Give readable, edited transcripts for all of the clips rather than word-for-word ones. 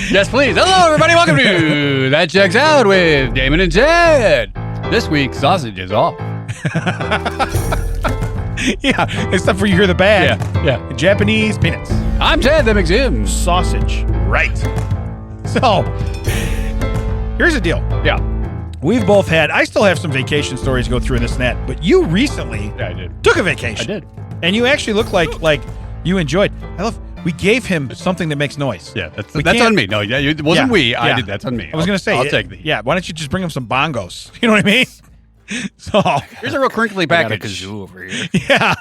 Yes, please. Hello, everybody. Welcome to That Checks Out with Damon and Jed. This week, sausage is off. Yeah, except for you hear the bag. Yeah. Japanese peanuts. I'm Jed. That makes him. Sausage. Right. So, here's the deal. Yeah. We've both had, I still have some vacation stories to go through in this and that, but you recently Yeah, I did. took a vacation. I did. And you actually look like you enjoyed. We gave him something that makes noise. Yeah, that's can't- on me. No, yeah, it wasn't Yeah, we. I yeah. did. That's on me. I was going to say. I'll take the. Yeah, why don't you just bring him some bongos? You know what I mean? So, Here's a real crinkly Got a package. kazoo over here. yeah.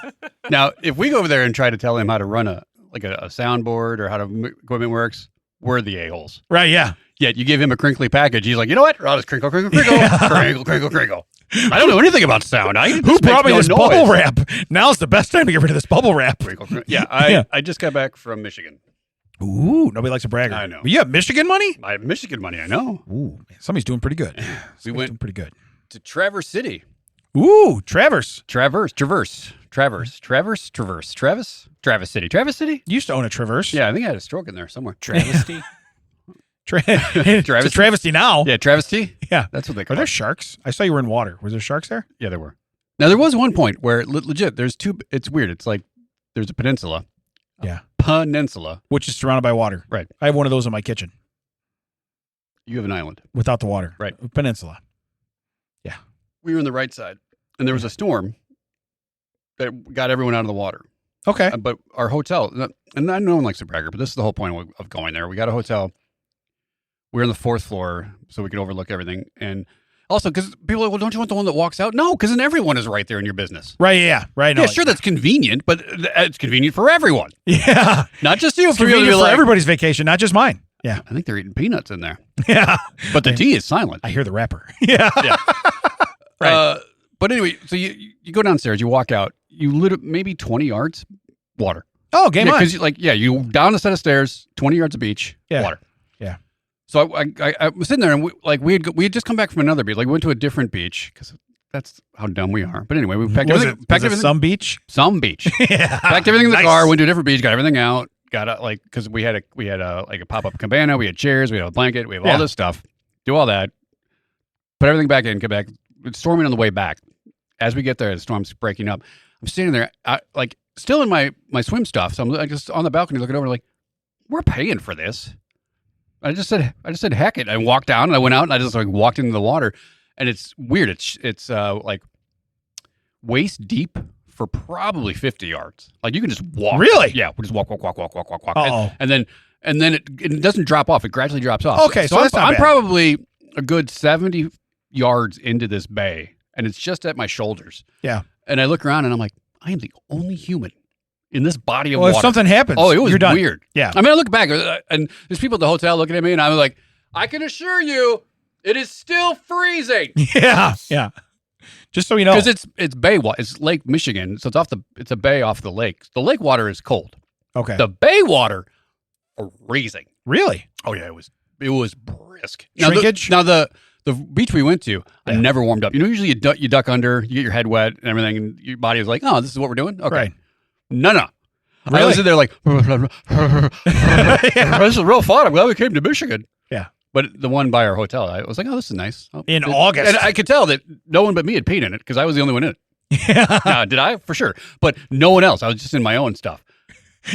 Now, if we go over there and try to tell him how to run a soundboard or how equipment works, we're the a-holes. Right, yeah. Yet you give him a crinkly package, he's like, you know what? I'll just crinkle, crinkle, crinkle, crinkle, crinkle. I don't know anything about sound. Who brought me this bubble wrap? Now's the best time to get rid of this bubble wrap. Crinkle, crinkle. Yeah, I just got back from Michigan. Ooh, nobody likes a bragger. I know. But you have Michigan money? I have Michigan money, I know. Ooh, man, somebody's doing pretty good. We went doing pretty good. to Traverse City. Ooh, Traverse. Traverse City. Traverse City? You used to own a Traverse. Yeah, I think I had a stroke in there somewhere. Travesty. It's a travesty now. Yeah, travesty? Yeah. That's what they Are call there it. sharks? I saw you were in water. Was there sharks there? Yeah, there were. Now, there was one point where, legit, there's two, it's weird. It's like there's a peninsula. Yeah. Peninsula. Which is surrounded by water. Right. I have one of those in my kitchen You have an island. without the water. Right. Peninsula. We were on the right side, and there was a storm that got everyone out of the water. Okay. But our hotel, and no one likes to brag, but this is the whole point of going there. We got a hotel. We're on the 4th floor, so we can overlook everything. And also, because people are like, well, don't you want the one that walks out? No, because then everyone is right there in your business. Right, yeah. Right. No, Yeah, sure, that's convenient, but it's convenient for everyone. Yeah. Not just you. It's convenient for everybody's vacation, not just mine. Yeah. I think they're eating peanuts in there. Yeah. But the tea is silent. I hear the rapper. Yeah. Yeah. Right. But anyway, so you go downstairs, you walk out, you maybe 20 yards, water. Oh, game on. Because you down a set of stairs, 20 yards of beach, Yeah. water. Yeah. So I was sitting there, and we had just come back from another beach. Like, we went to a different beach because that's how dumb we are. But anyway, we packed Was everything. it some beach? Some beach. Yeah. Packed everything in the Nice. car. Went to a different beach. Got everything out. Got because we had a pop up cabana. We had chairs. We had a blanket. We have all this stuff. Do all that. Put everything back in. Come back. It's storming on the way back. As we get there, the storm's breaking up. I'm standing there, still in my swim stuff. So I'm just on the balcony looking over, like, we're paying for this. I just said heck it. I walked down and I went out and I just walked into the water, and it's weird. It's like waist deep for probably 50 yards. Like, you can just walk. Really? Yeah. We just walk. Uh-oh. And then it doesn't drop off. It gradually drops off. Okay, so that's not I'm bad. probably a good 70 yards into this bay, and it's just at my shoulders. Yeah. And I look around and I'm like, I am the only human in this body of Well, water. if something happens, Oh, it was you're done. weird. Yeah. I mean, I look back and there's people at the hotel looking at me, and I'm like, I can assure you, it is still freezing. Yeah. Yeah. Just so you know. Because it's bay water. It's Lake Michigan, so it's a bay off the lake. The lake water is cold. Okay. The bay water, freezing. Really? Oh yeah, it was brisk. Shrinkage? Now the beach we went to, I Yeah. never warmed up. You know, usually you duck under, you get your head wet and everything, and your body is like, oh, this is what we're doing? Okay. Right. No. I Really? was in there like, this is real fun. I'm glad we came to Michigan. Yeah. But the one by our hotel, I was like, oh, this is nice. Oh, In August. And I could tell that no one but me had peed in it because I was the only one in it. Yeah. Now, did I? For sure. But no one else. I was just in my own stuff.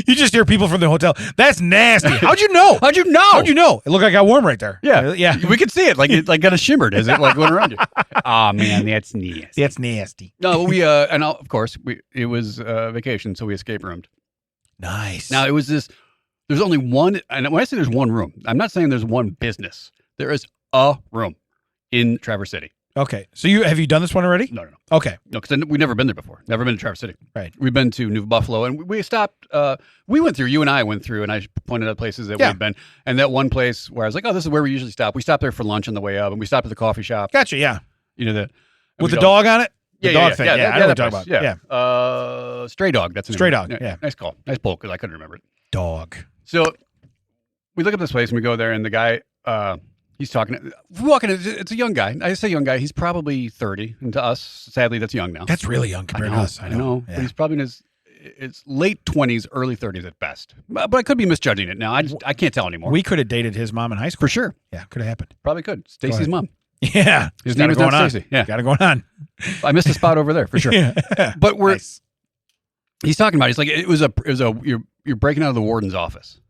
You just hear people from the hotel. That's nasty. How'd you know? How'd you know? How'd you know? It looked like I got warm right there. Yeah. Yeah. We could see it. Like it kind of shimmered as it went around you. Oh, man, that's nasty. That's nasty. No, and of course, it was vacation, so we escape roomed. Nice. Now, it was there's only one, and when I say there's one room, I'm not saying there's one business. There is a room in Traverse City. Okay. So have you done this one already? No. Okay. No, because we've never been there before. Never been to Traverse City. Right. We've been to New Buffalo, and we stopped. You and I went through, and I pointed out places that we'd been. And that one place where I was like, oh, this is where we usually stop. We stopped there for lunch on the way up, and we stopped at the coffee shop. Gotcha. Yeah. You know, With the dog on it? The dog thing. Yeah, I know what that you're talking place. about. Yeah. Stray Dog. That's the name Stray of it. Dog, yeah. Nice call. Nice pull, because I couldn't remember it. Dog. So we look at this place, and we go there, and the guy, he's talking. We walk in, it's a young guy. I say young guy. He's probably 30. And to us, sadly, that's young now. That's really young compared to us. I know. Yeah. But he's probably in it's late 20s, early 30s at best. But I could be misjudging it now. I can't tell anymore. We could have dated his mom in high school. For sure. Yeah, could have happened. Probably could. Stacy's mom. Yeah. His name is not Stacy. Yeah. Got it going on. I missed a spot over there for sure. Yeah. But Nice. he's talking about, he's like, you're breaking out of the warden's office.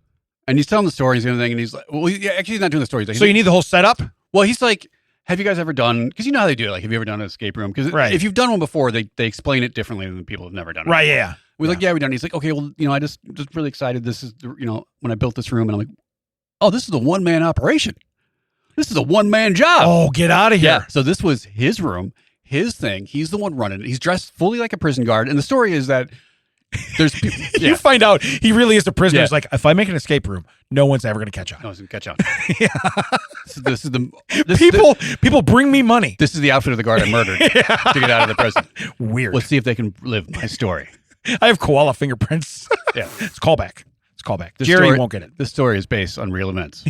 And he's telling the story, he's doing the thing, and he's like, well, actually he's not doing the story. He's like, So you need the whole setup? well, he's like, have you guys ever done, because you know how they do it, like, have you ever done an escape room? Because Right. if you've done one before, they explain it differently than people who've never done it. Right, yeah. We're like, yeah, we done it. He's like, okay, well, I just really excited. This is, when I built this room, and I'm like, oh, this is a one-man operation. This is a one-man job. Oh, get out of here. Yeah. So this was his room, his thing. He's the one running it. He's dressed fully like a prison guard. And the story is that there's people. Yeah. You find out he really is a prisoner. Yeah. It's like, if I make an escape room, no one's ever going to catch on. No, it's gonna catch on. Yeah. This is the People bring me money. This is the outfit of the guard I murdered to get out of the prison. Weird. Let's see if they can live my story. I have koala fingerprints. Yeah. It's callback. This Jerry story, won't get it. This story is based on real events.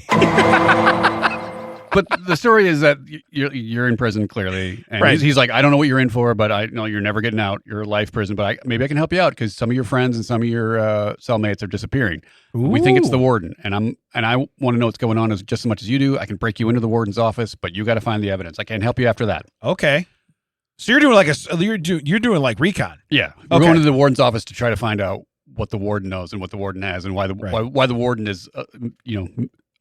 But the story is that you're in prison clearly, and Right. he's like, I don't know what you're in for, but I know you're never getting out. You're life prison, but maybe I can help you out because some of your friends and some of your cellmates are disappearing. We think it's the warden, and I want to know what's going on just as much as you do. I can break you into the warden's office, but you got to find the evidence. I can't help you after that. Okay. So you're doing like you're doing like recon. Yeah, we're Okay. going to the warden's office to try to find out what the warden knows and what the warden has, and why the warden is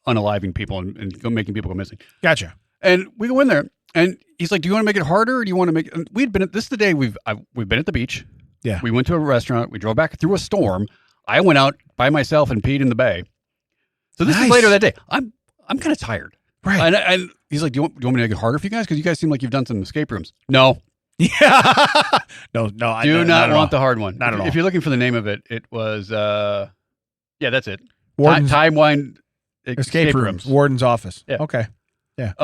unaliving people and making people go missing. Gotcha. And we go in there, and he's like, "Do you want to make it harder, or do you want to make?" And we'd been at this is the day we've been at the beach. Yeah. We went to a restaurant. We drove back through a storm. I went out by myself and peed in the bay. So this is Nice. later that day. I'm kind of tired. Right. And he's like, do you want me to make it harder for you guys? Because you guys seem like you've done some escape rooms. No. Yeah. No. I Do not at want all. the hard one. Not at all. If you're looking for the name of it, it was that's it. Warden's Time Wine escape rooms. Warden's office. Yeah. Okay. See if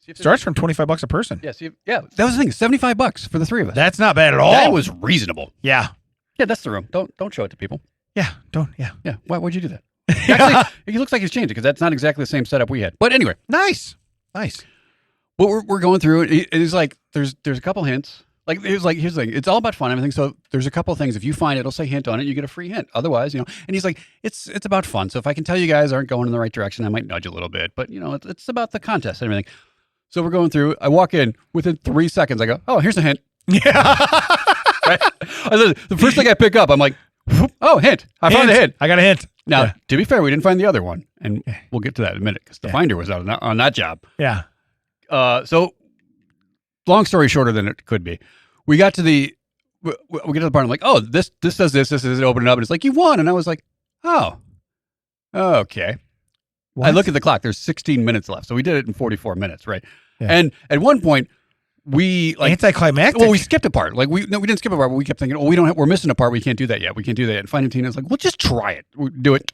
there's- Starts from $25 a person. Yeah, that was the thing. $75 for the three of us. That's not bad at all. That was reasonable. Yeah. Yeah, that's the room. Don't show it to people. Yeah. Don't. Yeah. Yeah. Why'd you do that? Actually, he looks like he's changed it because that's not exactly the same setup we had. But anyway, Nice. what we're going through, and he's like, there's a couple hints. Like here's the thing. It's all about fun and everything. So there's a couple of things. If you find it, it'll say hint on it. You get a free hint. Otherwise, And he's like, it's about fun. So if I can tell you guys aren't going in the right direction, I might nudge a little bit. But it's about the contest and everything. So we're going through. I walk in within 3 seconds. I go, oh, here's a hint. Yeah. Right? The first thing I pick up, I'm like, oh, hint. I found a hint. I got a hint. Now, Yeah. to be fair, we didn't find the other one, and we'll get to that in a minute because the finder was out on that job. Yeah. So, long story shorter than it could be, we got to the part. I'm like, oh, this does this. This is it. Open it up, and it's like you won, and I was like, oh, okay. What? I look at the clock. There's 16 minutes left, so we did it in 44 minutes, right? Yeah. And at one point, we anticlimactic. Well, we skipped a part. Like we didn't skip a part, but we kept thinking, oh, we're missing a part. We can't do that yet. We can't do that yet. And finally, Tina's like, well, just try it. Do it.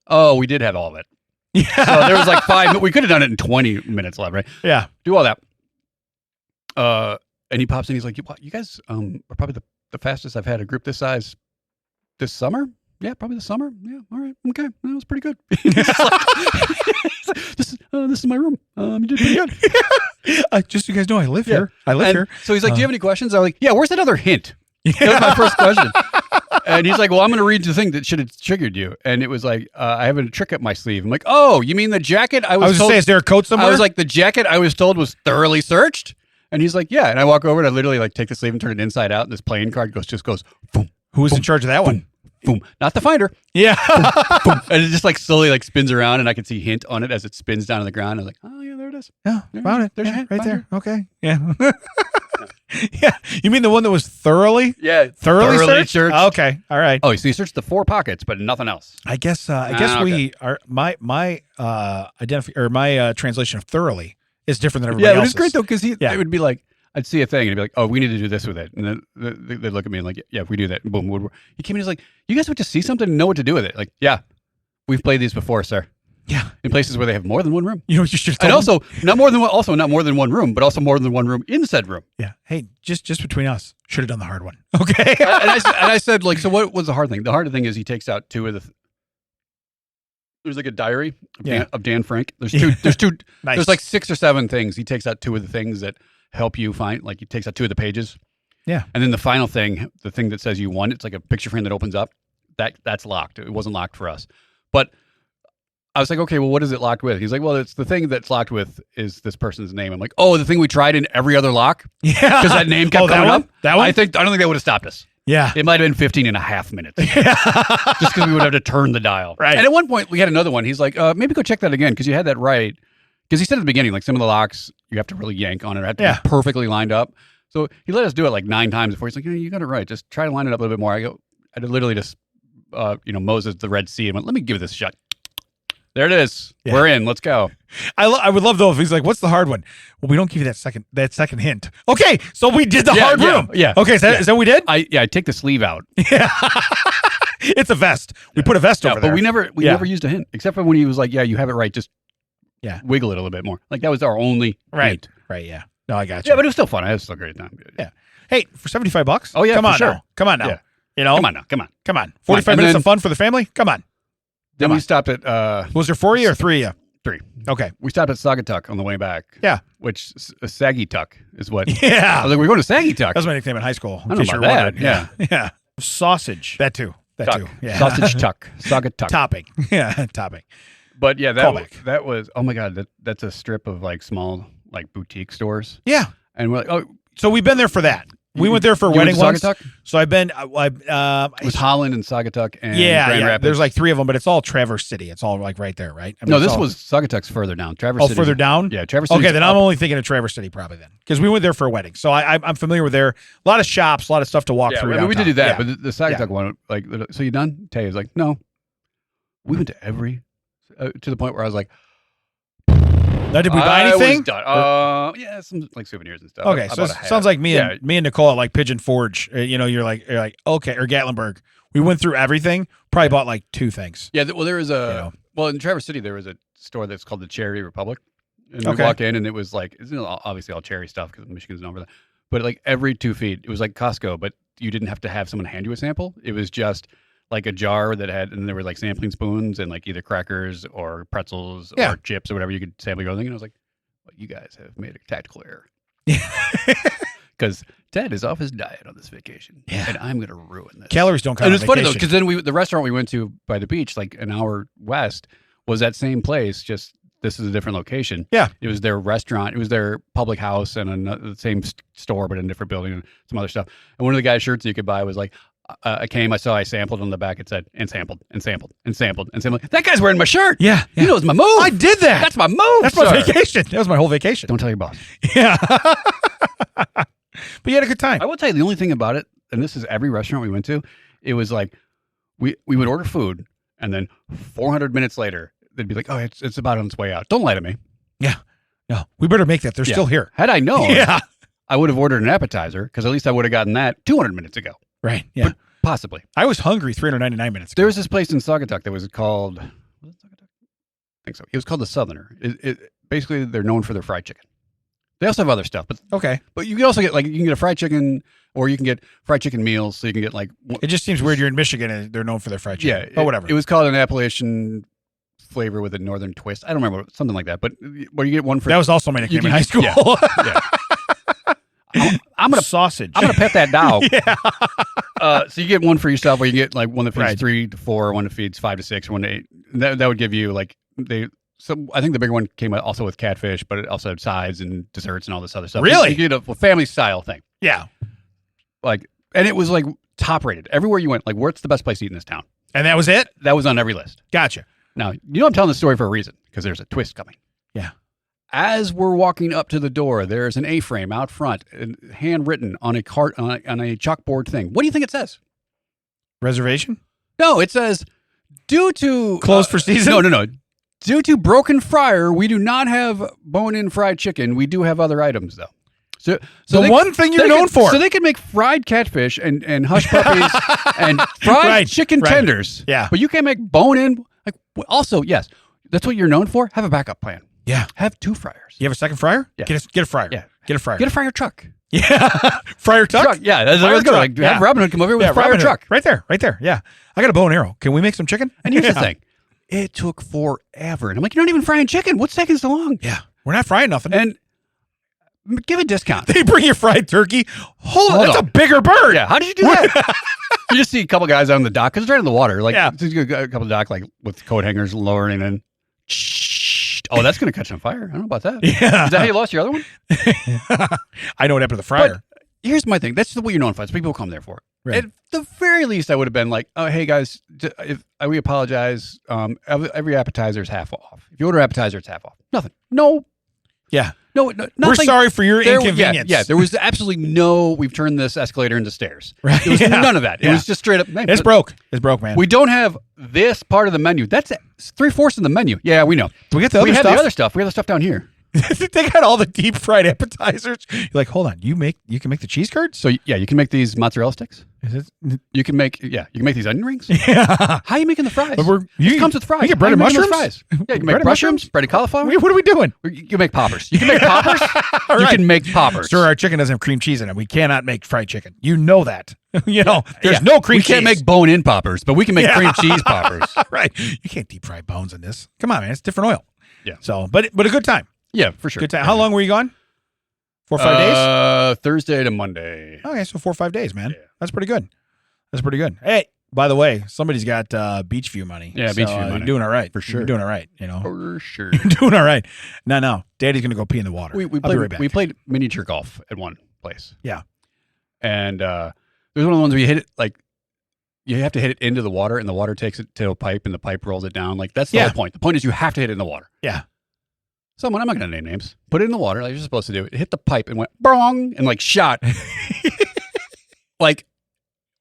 Oh, we did have all of it. Yeah. So there was like 5. We could have done it in 20 minutes left, right? Yeah. Do all that. And he pops in. He's like, you guys are probably the fastest I've had a group this size this summer. Yeah, probably this summer. Yeah, all right, okay, that was pretty good. This is my room. You did pretty good. Just so you guys know, I live here. I live here. So he's like, do you have any questions? I'm like, yeah, where's that other hint? That was my first question. And he's like, well, I'm going to read the thing that should have triggered you. And it was like, I have a trick up my sleeve. I'm like, oh, you mean the jacket? I was told, say, is there a coat somewhere? I was like, the jacket I was told was thoroughly searched. And he's like, yeah. And I walk over and I literally like take the sleeve and turn it inside out. And this playing card just goes, boom. Who's in charge of that one? Boom. Not the finder. Yeah. Boom. And it just like slowly like spins around and I can see hint on it as it spins down on the ground. I was like, oh yeah, there it is. Yeah, found it. There's Yeah, your hint. right Finder. there. Okay. Yeah. Yeah. You mean the one that was thoroughly Thoroughly searched? searched. Okay. All right. Oh, so you searched the 4 pockets, but nothing else. I guess okay. we are my translation of thoroughly is different than everybody Yeah, it else's. was great though because it Yeah. would be like I'd see a thing and he'd be like, "Oh, we need to do this with it," and then they'd look at me and like, "Yeah, if we do that, boom." He came in, he's like, "You guys would just see something and know what to do with it." Like, yeah, we've played these before, sir. Yeah. In places where they have more than one room. You know what you should have And told also not more than one room, but also more than one room in said room. Yeah. Hey, just between us, should have done the hard one. Okay. and I said, like, so what was the hard thing? The hard thing is he takes out 2 of the. There's like a diary of Dan Frank. There's two. There's 2. Nice. There's like 6 or 7 things. He takes out 2 of the things that help you find. Like he takes out 2 of the pages. Yeah. And then the final thing, the thing that says you won, it's like a picture frame that opens up. That's locked. It wasn't locked for us. But I was like, okay, well, what is it locked with? He's like, well, it's the thing that's locked with is this person's name. I'm like, oh, the thing we tried in every other lock? Yeah. Because that name kept coming up? That one? I don't think that would have stopped us. Yeah. It might have been 15 and a half minutes. Just because we would have to turn the dial. Right. And at one point, we had another one. He's like, maybe go check that again because you had that right. Because he said at the beginning, like some of the locks, you have to really yank on it. It had to be perfectly lined up. So he let us do it like 9 times before. He's like, you got it right. Just try to line it up a little bit more. I literally just, Moses the Red Sea and went, let me give this a shot. There it is. Yeah. We're in. Let's go. I would love though if he's like, "What's the hard one?" Well, we don't give you that second hint. Okay, so we did the hard room. Yeah. Okay, is that what we did? I take the sleeve out. Yeah. It's a vest. We put a vest over there. But we never used a hint except for when he was like, "Yeah, you have it right. Just wiggle it a little bit more." Like that was our only hint. Right. Yeah. No, I got you. Yeah, but it was still fun. I had still a great time. Yeah. Hey, for $75? Oh yeah, come on sure. now. Come on now. Yeah. You know, come on. 45 minutes of fun for the family. Come on. Then we stopped at. Was there 4 of you or 3 of you? 3. Okay. We stopped at Saugatuck on the way back. Yeah. Which Saggy Tuck is what. Yeah. I was like, we're going to Saggy Tuck. That was my nickname in high school. I don't know about that. Yeah. Yeah. Sausage. That too. Yeah. Sausage Tuck. Saugatuck. Topping. Yeah. Topping. But yeah, that was. Oh my God, that's a strip of like small like boutique stores. Yeah. And we're like, oh, so we've been there for that. We went there for a wedding once. So I've been. It was Holland and Saugatuck and Grand Rapids. There's like 3 of them, but it's all Traverse City. It's all like right there, right? I mean, no, this was Saugatuck's further down. Traverse City. Further down? Yeah, Traverse City. Okay, then I'm only thinking of Traverse City probably then, because we went there for a wedding. So I'm familiar with there. A lot of shops, a lot of stuff to walk through. I mean, we did do that, but the Saugatuck one, like, so you done? Tay was like, no. We went to every to the point where I was like. Now, did we buy anything? Yeah, some like souvenirs and stuff. Okay, so it sounds like me and Nicole at like Pigeon Forge. You're like okay, or Gatlinburg. We went through everything. Probably bought like 2 things. Yeah, well, there was well in Traverse City there was a store that's called the Cherry Republic, and we walk in and it was like it's obviously all cherry stuff because Michigan's known for that. But like every 2 feet, it was like Costco, but you didn't have to have someone hand you a sample. It was just like a jar that had, and there were like sampling spoons and like either crackers or pretzels or chips or whatever you could sample your own thing. And I was like, well, you guys have made a tactical error. Because Ted is off his diet on this vacation. Yeah. And I'm going to ruin this. Calories don't count. And it's funny though, because then the restaurant we went to by the beach, like an hour west, was that same place, just this is a different location. Yeah. It was their restaurant. It was their public house and the same store, but in a different building and some other stuff. And one of the guy's shirts you could buy was like, I sampled on the back. It said, and sampled, and sampled, and sampled, and sampled. That guy's wearing my shirt. Yeah. He knows my move. I did that. That's my move. That's my vacation. That was my whole vacation. Don't tell your boss. Yeah. But you had a good time. I will tell you the only thing about it, and this is every restaurant we went to, it was like we would order food, and then 400 minutes later, they'd be like, oh, it's about on its way out. Don't lie to me. Yeah. No, we better make that. They're still here. Had I known, I would have ordered an appetizer because at least I would have gotten that 200 minutes ago. Right. Yeah. But possibly. I was hungry 399 minutes ago. There was this place in Saugatuck that was called, I think so. It was called the Southerner. Basically, they're known for their fried chicken. They also have other stuff, but you can also get you can get a fried chicken, or you can get fried chicken meals. So you can get like. It just seems weird. You're in Michigan and they're known for their fried chicken. Yeah, whatever. It was called an Appalachian flavor with a northern twist. I don't remember, something like that. But where you get one for that was also my nickname in high school. Yeah. I'm gonna sausage. I'm gonna pet that dog. Yeah. So you get one for yourself, or you get like one that feeds 3 to 4, one that feeds 5 to 6, or 1 to 8. That would give you like So I think the bigger one came also with catfish, but it also had sides and desserts and all this other stuff. Really? You get a family style thing. Yeah. And it was like top rated everywhere you went. Like, what's the best place to eat in this town? And that was it? That was on every list. Gotcha. Now, I'm telling the story for a reason, because there's a twist coming. Yeah. As we're walking up to the door, there's an A-frame out front, handwritten on a chalkboard thing. What do you think it says? Reservation? No, it says, due to... Closed for season? No. Due to broken fryer, we do not have bone-in fried chicken. We do have other items, though. So the one thing you're known for. So they can make fried catfish and hush puppies and fried chicken tenders. Yeah. But you can't make bone-in. Also, yes, that's what you're known for. Have a backup plan. Yeah. Have 2 fryers. You have a second fryer? Yeah. Get a fryer. Yeah. Get a fryer. Get a fryer truck. Yeah. Fryer truck? Yeah. That's what I was going. Have Robin Hood come over here with a fryer truck. Right there. Yeah. I got a bow and arrow. Can we make some chicken? And here's the thing. It took forever. And I'm like, you're not even frying chicken. What's taking so long? Yeah. We're not frying nothing. And give a discount. They bring you fried turkey. Hold on, that's on. a bigger bird. Yeah, how did you do that? You just see a couple guys on the dock because it's right in the water. Like, Yeah. a couple of dock like with coat hangers lowering in. Oh, that's going to catch on fire. I don't know about that. Yeah. Is that how you lost your other one? I know what happened to the fryer. But here's my thing. That's the way you know in fights. People come there for it. Right. At the very least, I would have been like, "Oh, hey guys, we apologize. Every appetizer is half off. If you order appetizer, it's half off. Nothing. No. Yeah. No. Nothing. We're sorry for your inconvenience. Yeah. There was absolutely no. We've turned this escalator into stairs. Right. There was none of that. It was just straight up. Man, it's broke. It's broke, man. We don't have this part of the menu. That's 3/4 of the menu. Yeah, we know. We get the other we stuff. have the other stuff. We have the stuff down here. They got all the deep fried appetizers. You're like, hold on, you can make the cheese curds? So yeah, you can make these mozzarella sticks. Is it? You can make these onion rings. Yeah. How are you making the fries? But it comes with fries. You get breaded How are you making mushrooms? those fries? Yeah, you can make mushrooms, breaded cauliflower. What are we doing? You make poppers. You can make poppers. You can make poppers. Sir, our chicken doesn't have cream cheese in it. We cannot make fried chicken. You know that. There's no cream cheese. We can't make bone-in poppers, but we can make cream cheese poppers. Right. You can't deep fry bones in this. Come on, man. It's different oil. Yeah. So, but a good time. Yeah, for sure. Good time. How long were you gone? 4 or 5 days? Thursday to Monday. Okay, so 4 or 5 days, man. Yeah. That's pretty good. Hey, by the way, somebody's got beach view money. Yeah, beach view money. You're doing all right. For sure. You're doing all right, For sure. You're doing all right. No. Daddy's going to go pee in the water. We I'll be right back. played miniature golf at one place. Yeah. And there's one of the ones where you hit it like you have to hit it into the water and the water takes it to a pipe and the pipe rolls it down. Like that's the whole point. The point is you have to hit it in the water. Yeah. Someone, I'm not going to name names, put it in the water like you're supposed to do. It hit the pipe and went brong and like shot like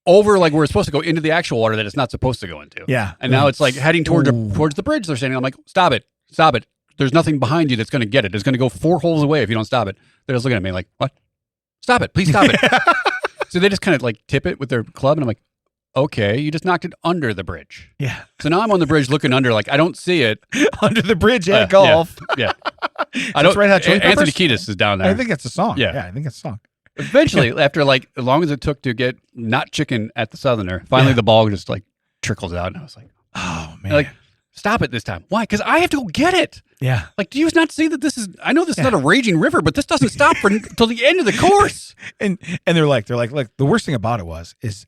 over like where it's supposed to go into the actual water that it's not supposed to go into. Yeah. And now it's like heading towards the bridge. They're saying, I'm like, stop it. There's nothing behind you that's going to get it. It's going to go 4 holes away if you don't stop it. They're just looking at me like, what? Stop it. Please stop it. So they just kind of like tip it with their club. And I'm like, okay, you just knocked it under the bridge. Yeah. So now I'm on the bridge looking under, like I don't see it. Under the bridge at golf. Yeah. I don't. Anthony Kiedis is down there. I think that's a song. Yeah. I think that's a song. Eventually, after like as long as it took to get not chicken at the Southerner, finally the ball just like trickles out, and I was like, oh man, like stop it this time. Why? Because I have to go get it. Yeah. Like, do you not see that this is? I know this is not a raging river, but this doesn't stop until the end of the course. and they're like, look, the worst thing about it is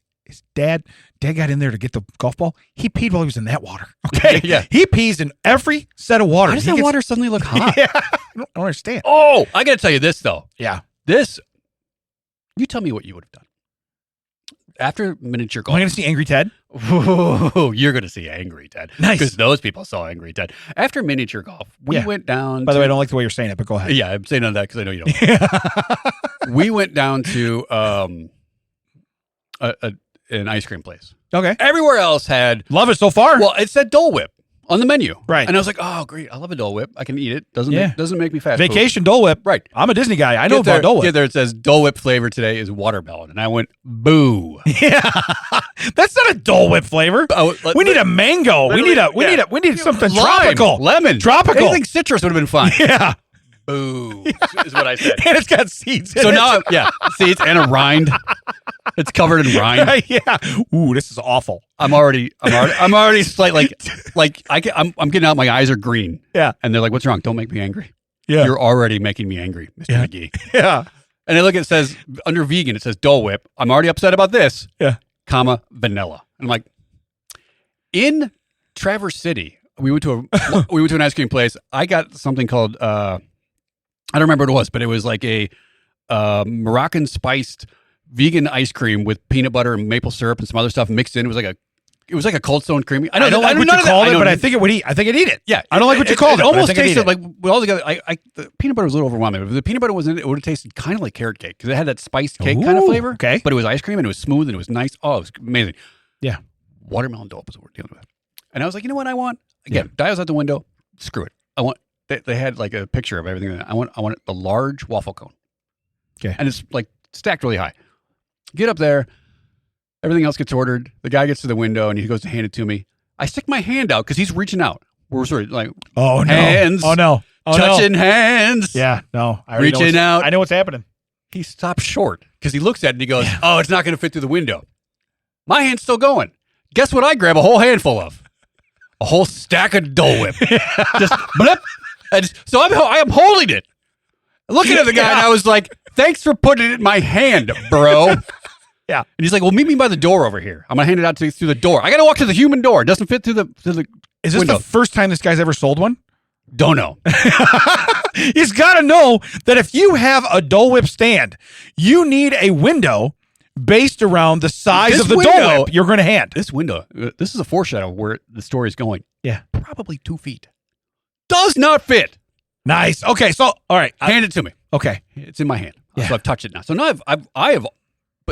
dad got in there to get the golf ball. He peed while he was in that water. Okay. Yeah. He pees in every set of water. Why does that water suddenly look hot? Yeah. I don't understand. Oh, I got to tell you this though. Yeah. You tell me what you would have done after miniature golf. Am I going to see Angry Ted? Ooh, you're going to see Angry Ted. Nice. Because those people saw Angry Ted. After miniature golf, we went down. By the way, I don't like the way you're saying it, but go ahead. Yeah, I'm saying none of that because I know you don't. We went down to an ice cream place. Okay. Everywhere else had. Love it so far. Well, it said Dole Whip on the menu. Right. And I was like, oh, great. I love a Dole Whip. I can eat it. Doesn't make me fat. Vacation Dole Whip. Right. I'm a Disney guy. I know about Dole Whip. Yeah, there it says Dole Whip flavor today is watermelon. And I went, boo. Yeah. That's not a Dole Whip flavor. We need a mango. We need something tropical. Lemon. Tropical. Anything citrus would have been fine. Yeah. Boo is what I said. And it's got seeds in so it. now, seeds and a rind. It's covered in rind. Yeah. Ooh, this is awful. I'm already slightly like I'm getting out. My eyes are green. Yeah. And they're like, "What's wrong? Don't make me angry." Yeah. You're already making me angry, Mr. McGee. Yeah. And I look, it says under vegan, it says Dole Whip. I'm already upset about this. Yeah. Comma vanilla. And I'm like, in Traverse City, we went to an ice cream place. I got something called I don't remember what it was, but it was like a Moroccan spiced vegan ice cream with peanut butter and maple syrup and some other stuff mixed in. It was like a Cold Stone creamy. I don't like what you called it, but I think I'd eat it. Yeah, I don't like what you called it. It almost tasted like all together. The peanut butter was a little overwhelming. If the peanut butter was in it, it would have tasted kind of like carrot cake because it had that spiced cake kind of flavor. Okay, but it was ice cream and it was smooth and it was nice. Oh, it was amazing. Yeah, watermelon dope is what we're dealing with. And I was like, you know what I want? Again, dial's out the window. Screw it. I want. They had like a picture of everything. I want the large waffle cone. Okay, and it's like stacked really high. Get up there. Everything else gets ordered. The guy gets to the window and he goes to hand it to me. I stick my hand out because he's reaching out. We're sort of like, hands. Oh no. Touching hands. Yeah, no. Reaching out. I know what's happening. He stops short because he looks at it and he goes, oh, it's not going to fit through the window. My hand's still going. Guess what I grab a whole handful of? A whole stack of Dole Whip. Just blip. So I am holding it. Looking at the guy, and I was like, thanks for putting it in my hand, bro. Yeah. And he's like, well, meet me by the door over here. I'm going to hand it out to you through the door. I got to walk to the human door. It doesn't fit through the Is this window. the first time this guy's ever sold one? Don't know. He's got to know that if you have a Dole Whip stand, you need a window based around the size of the Dole Whip you're going to hand. This window, this is a foreshadow of where the story is going. Yeah. Probably 2 feet. Does not fit. Nice. Okay, so, all right. Hand it to me. Okay. It's in my hand. Yeah. So I've touched it now. So now I have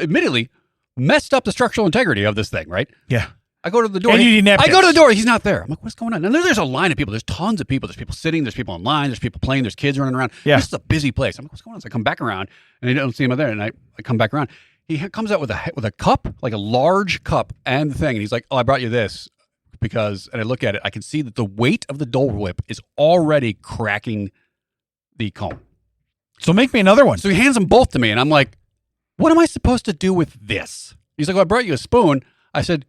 admittedly messed up the structural integrity of this thing, right? Yeah. I go to the door. And you need napkins. I go to the door. He's not there. I'm like, what's going on? And there's a line of people. There's tons of people. There's people sitting. There's people in line. There's people playing. There's kids running around. Yeah. This is a busy place. I'm like, what's going on? So I come back around, and I don't see him there. And I come back around. He comes out with a cup, like a large cup, and the thing. And he's like, oh, I brought you this because, and I look at it. I can see that the weight of the Dole Whip is already cracking the cone. So make me another one. So he hands them both to me, and I'm like, what am I supposed to do with this? He's like, well, I brought you a spoon. I said,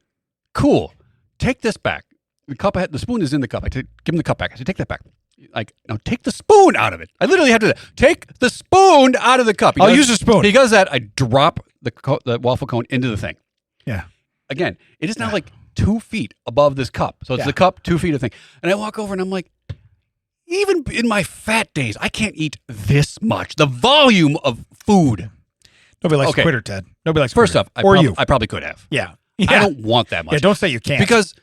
cool. Take this back. The spoon is in the cup. Give him the cup back. I said, take that back. Like, no, take the spoon out of it. I literally have to take the spoon out of the cup. I'll use a spoon. He does that. I drop the waffle cone into the thing. Yeah. Again, it is now like 2 feet above this cup. So it's the cup, 2 feet of thing. And I walk over and I'm like, even in my fat days, I can't eat this much. The volume of food. Nobody likes Quitter, Ted. Nobody likes First Quitter. off, I probably could have. Yeah. I don't want that much. Yeah, don't say you can't. Because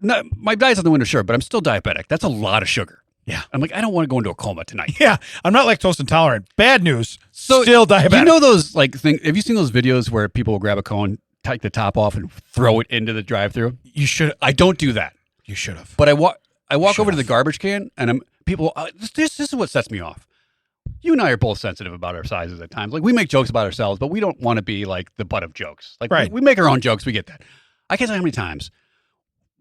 my diet's on the window, sure, but I'm still diabetic. That's a lot of sugar. Yeah. I'm like, I don't want to go into a coma tonight. Yeah. I'm not lactose intolerant. Bad news. Still diabetic. You know those things? Have you seen those videos where people will grab a cone, take the top off, and throw it into the drive-thru? You should. I don't do that. You should have. But I walk over to the garbage can, and this is what sets me off. You and I are both sensitive about our sizes at times. Like, we make jokes about ourselves, but we don't want to be like the butt of jokes. Like, right. we make our own jokes. We get that. I can't tell you how many times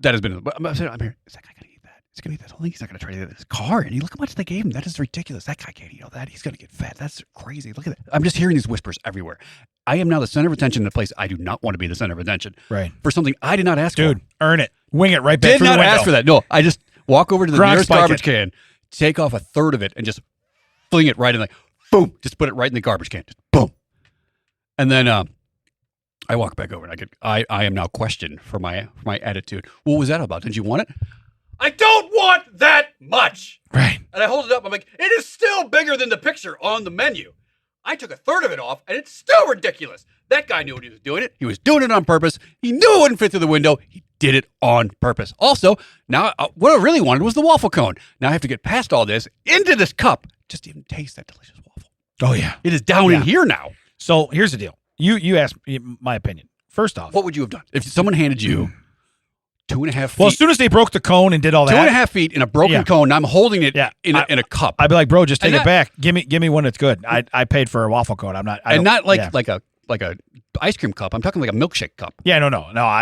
that has been. I'm here. Is that guy going to eat that? He's going to eat that whole thing. He's not going to try to eat this car. And look how much they gave him. That is ridiculous. That guy can't eat all that. He's going to get fat. That's crazy. Look at that. I'm just hearing these whispers everywhere. I am now the center of attention in a place I do not want to be the center of attention. Right. For something I did not ask for. Dude, earn it. Wing it right back through the window. Did not ask for that. No, I just walk over to the nearest garbage can, take off a third of it, and just fling it right in, like, boom, just put it right in the garbage can. Just boom. And then I walk back over, and I am now questioned for my attitude. What was that about? Did you want it? I don't want that much. Right. And I hold it up. I'm like, it is still bigger than the picture on the menu. I took a third of it off, and it's still ridiculous. That guy knew what he was doing. He was doing it on purpose. He knew it wouldn't fit through the window. He did it on purpose. Also, now what I really wanted was the waffle cone. Now I have to get past all this into this cup just to even taste that delicious waffle. Oh, yeah. It is down in here now. So here's the deal. You asked me my opinion. First off, what would you have done if someone handed you 2.5 feet? Well, as soon as they broke the cone and did all that, 2.5 feet in a broken cone, and I'm holding it in a cup. I'd be like, bro, just take it back. Give me one that's good. I paid for a waffle cone. I'm not. Not like a ice cream cup. I'm talking like a milkshake cup. Yeah, no.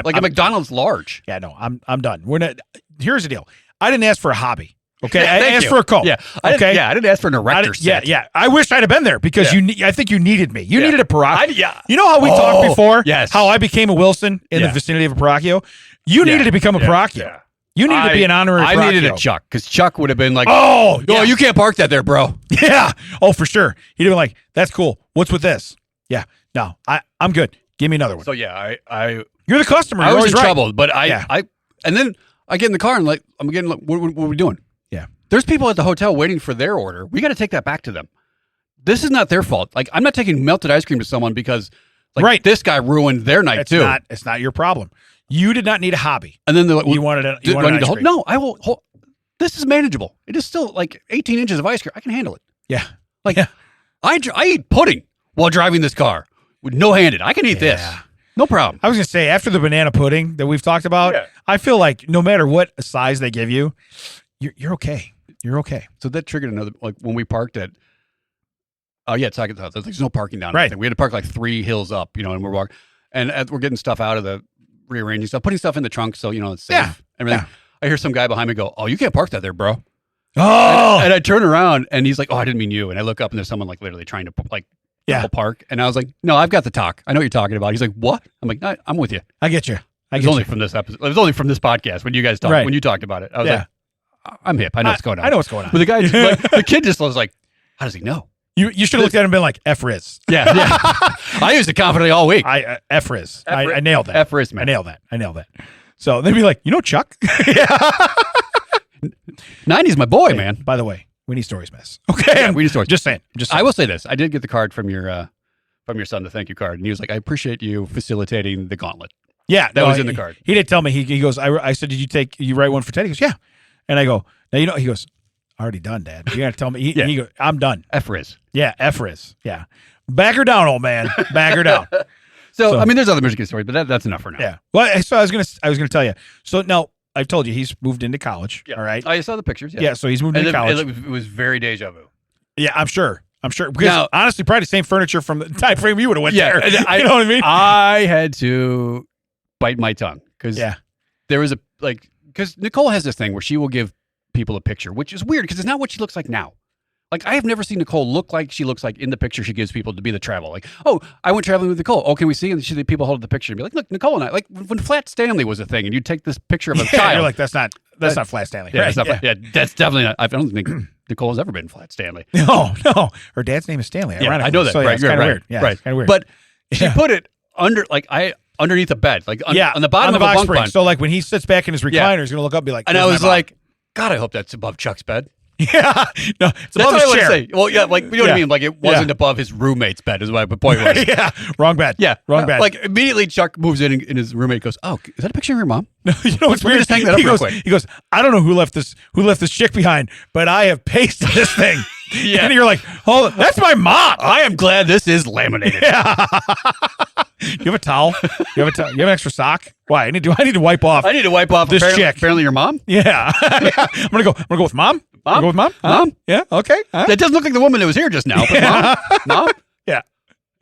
Like a McDonald's large. Yeah, no. I'm done. We're not. Here's the deal. I didn't ask for a hobby. Okay, I asked you. for a cone. Yeah, I didn't ask for an erector set. Yeah. I wish I'd have been there because I think you needed me. You needed a Paracchio. Yeah. You know how we talked before? Yes. How I became a Wilson in the vicinity of a Paracchio. You needed to become a Paracchio. Yeah. You needed to be an honorary Paracchio. I needed a Chuck because Chuck would have been like, oh, you can't park that there, bro. Yeah. Oh, for sure. He'd have been like, that's cool. What's with this? Yeah. No, I'm good. Give me another one. So yeah, you're the customer. I was in trouble, but and then I get in the car and I'm getting like, what are we doing? Yeah. There's people at the hotel waiting for their order. We got to take that back to them. This is not their fault. Like, I'm not taking melted ice cream to someone because this guy ruined their night too. It's not your problem. You did not need a hobby. And then they're like, you wanted ice cream. No, I will hold. This is manageable. It is still like 18 inches of ice cream. I can handle it. Yeah. I eat pudding while driving this car with no handed. I can eat this. No problem. I was going to say, after the banana pudding that we've talked about, I feel like no matter what size they give you, you're okay. You're okay. So that triggered another, like when we parked at, Second House, there's no parking down. Right. We had to park like 3 hills up, and we're walking, and as we're getting stuff out of the, rearranging stuff, putting stuff in the trunk so, it's safe. Yeah. Everything. Yeah. I hear some guy behind me go, oh, you can't park that there, bro. Oh. And I turn around and he's like, oh, I didn't mean you. And I look up and there's someone like literally trying to double park. And I was like, no, I've got the talk. I know what you're talking about. He's like, what? I'm like, no, I'm with you. I get you. It was only from this episode. It was only from this podcast when you guys talked, when you talked about it. I was like, I'm hip. I know what's going on. I know what's going on. But the guy, the kid just was like, how does he know? You should have looked at him and been like, F Riz. Yeah. I used it confidently all week. F Riz. I nailed that. F Riz, man. I nailed that. So they'd be like, Chuck? Yeah. 90's my boy, man. By the way, we need stories, miss. Okay. Yeah, we need stories. Just saying. I will say this. I did get the card from your son, the thank you card. And he was like, I appreciate you facilitating the gauntlet. Yeah. That was in the card. He did tell me. He goes, I said, did you write one for Ted? He goes, yeah. And I go, now, he goes, already done, Dad. You got to tell me. He goes, I'm done. F Riz. Yeah. F Riz. Yeah. Back her down, old man. Back her down. So, I mean, there's other Michigan stories, but that's enough for now. Yeah. Well, so I was gonna tell you. So now I've told you he's moved into college. Yeah. All right. I saw the pictures. Yeah. So he's moved into college. It was very deja vu. Yeah, I'm sure. Because now, honestly, probably the same furniture from the time frame you would have went there. You know what I mean? I had to bite my tongue because there was because Nicole has this thing where she will give people a picture, which is weird because it's not what she looks like now. Like, I have never seen Nicole look like she looks like in the picture she gives people to be the travel. Like, oh, I went traveling with Nicole. Oh, can we see? And the people hold the picture and be like, look, Nicole and I, like when Flat Stanley was a thing and you'd take this picture of a child. You're like, that's not Flat Stanley. Yeah, right? That's definitely not. I don't think Nicole has ever been Flat Stanley. No. Her dad's name is Stanley. Yeah, I know that. So, right, it's kind of weird. Yeah, right. It's kind of weird. But she put it underneath the bed, like on the bottom of the bunk spring. bunk. So like when he sits back in his recliner, he's gonna look up and be like, and I was like, God, I hope that's above Chuck's bed. Yeah, no, it's above his chair. Say. Well, yeah, like you know what I mean. Like it wasn't above his roommate's bed. Is what my point was. Yeah, wrong bed. Yeah, wrong bed. Like immediately, Chuck moves in and his roommate goes, "Oh, is that a picture of your mom?" No, what's weird? Just hang that up real quick. He goes, I don't know who left this chick behind, but I have pasted this thing. Yeah, and you're like, oh, that's my mom. I am glad this is laminated. Yeah. You have a towel? You have an extra sock? Why? I need to wipe off. I need to wipe off this chick. Apparently, your mom. Yeah. I'm gonna go with mom. Mom? Go with mom. Mom. Yeah. Okay. That doesn't look like the woman that was here just now. But mom. Yeah.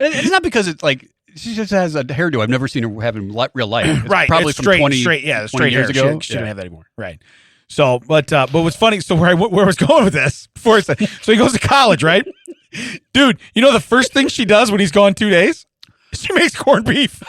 It's not because it's like she just has a hairdo I've never seen her have in real life. It's right. Probably it's from straight, 20 straight years hair. ago. She didn't have that anymore. Right. So, but what's funny? So where I was going with this before I said, so he goes to college, right? Dude, you know the first thing she does when he's gone 2 days? She makes corned beef.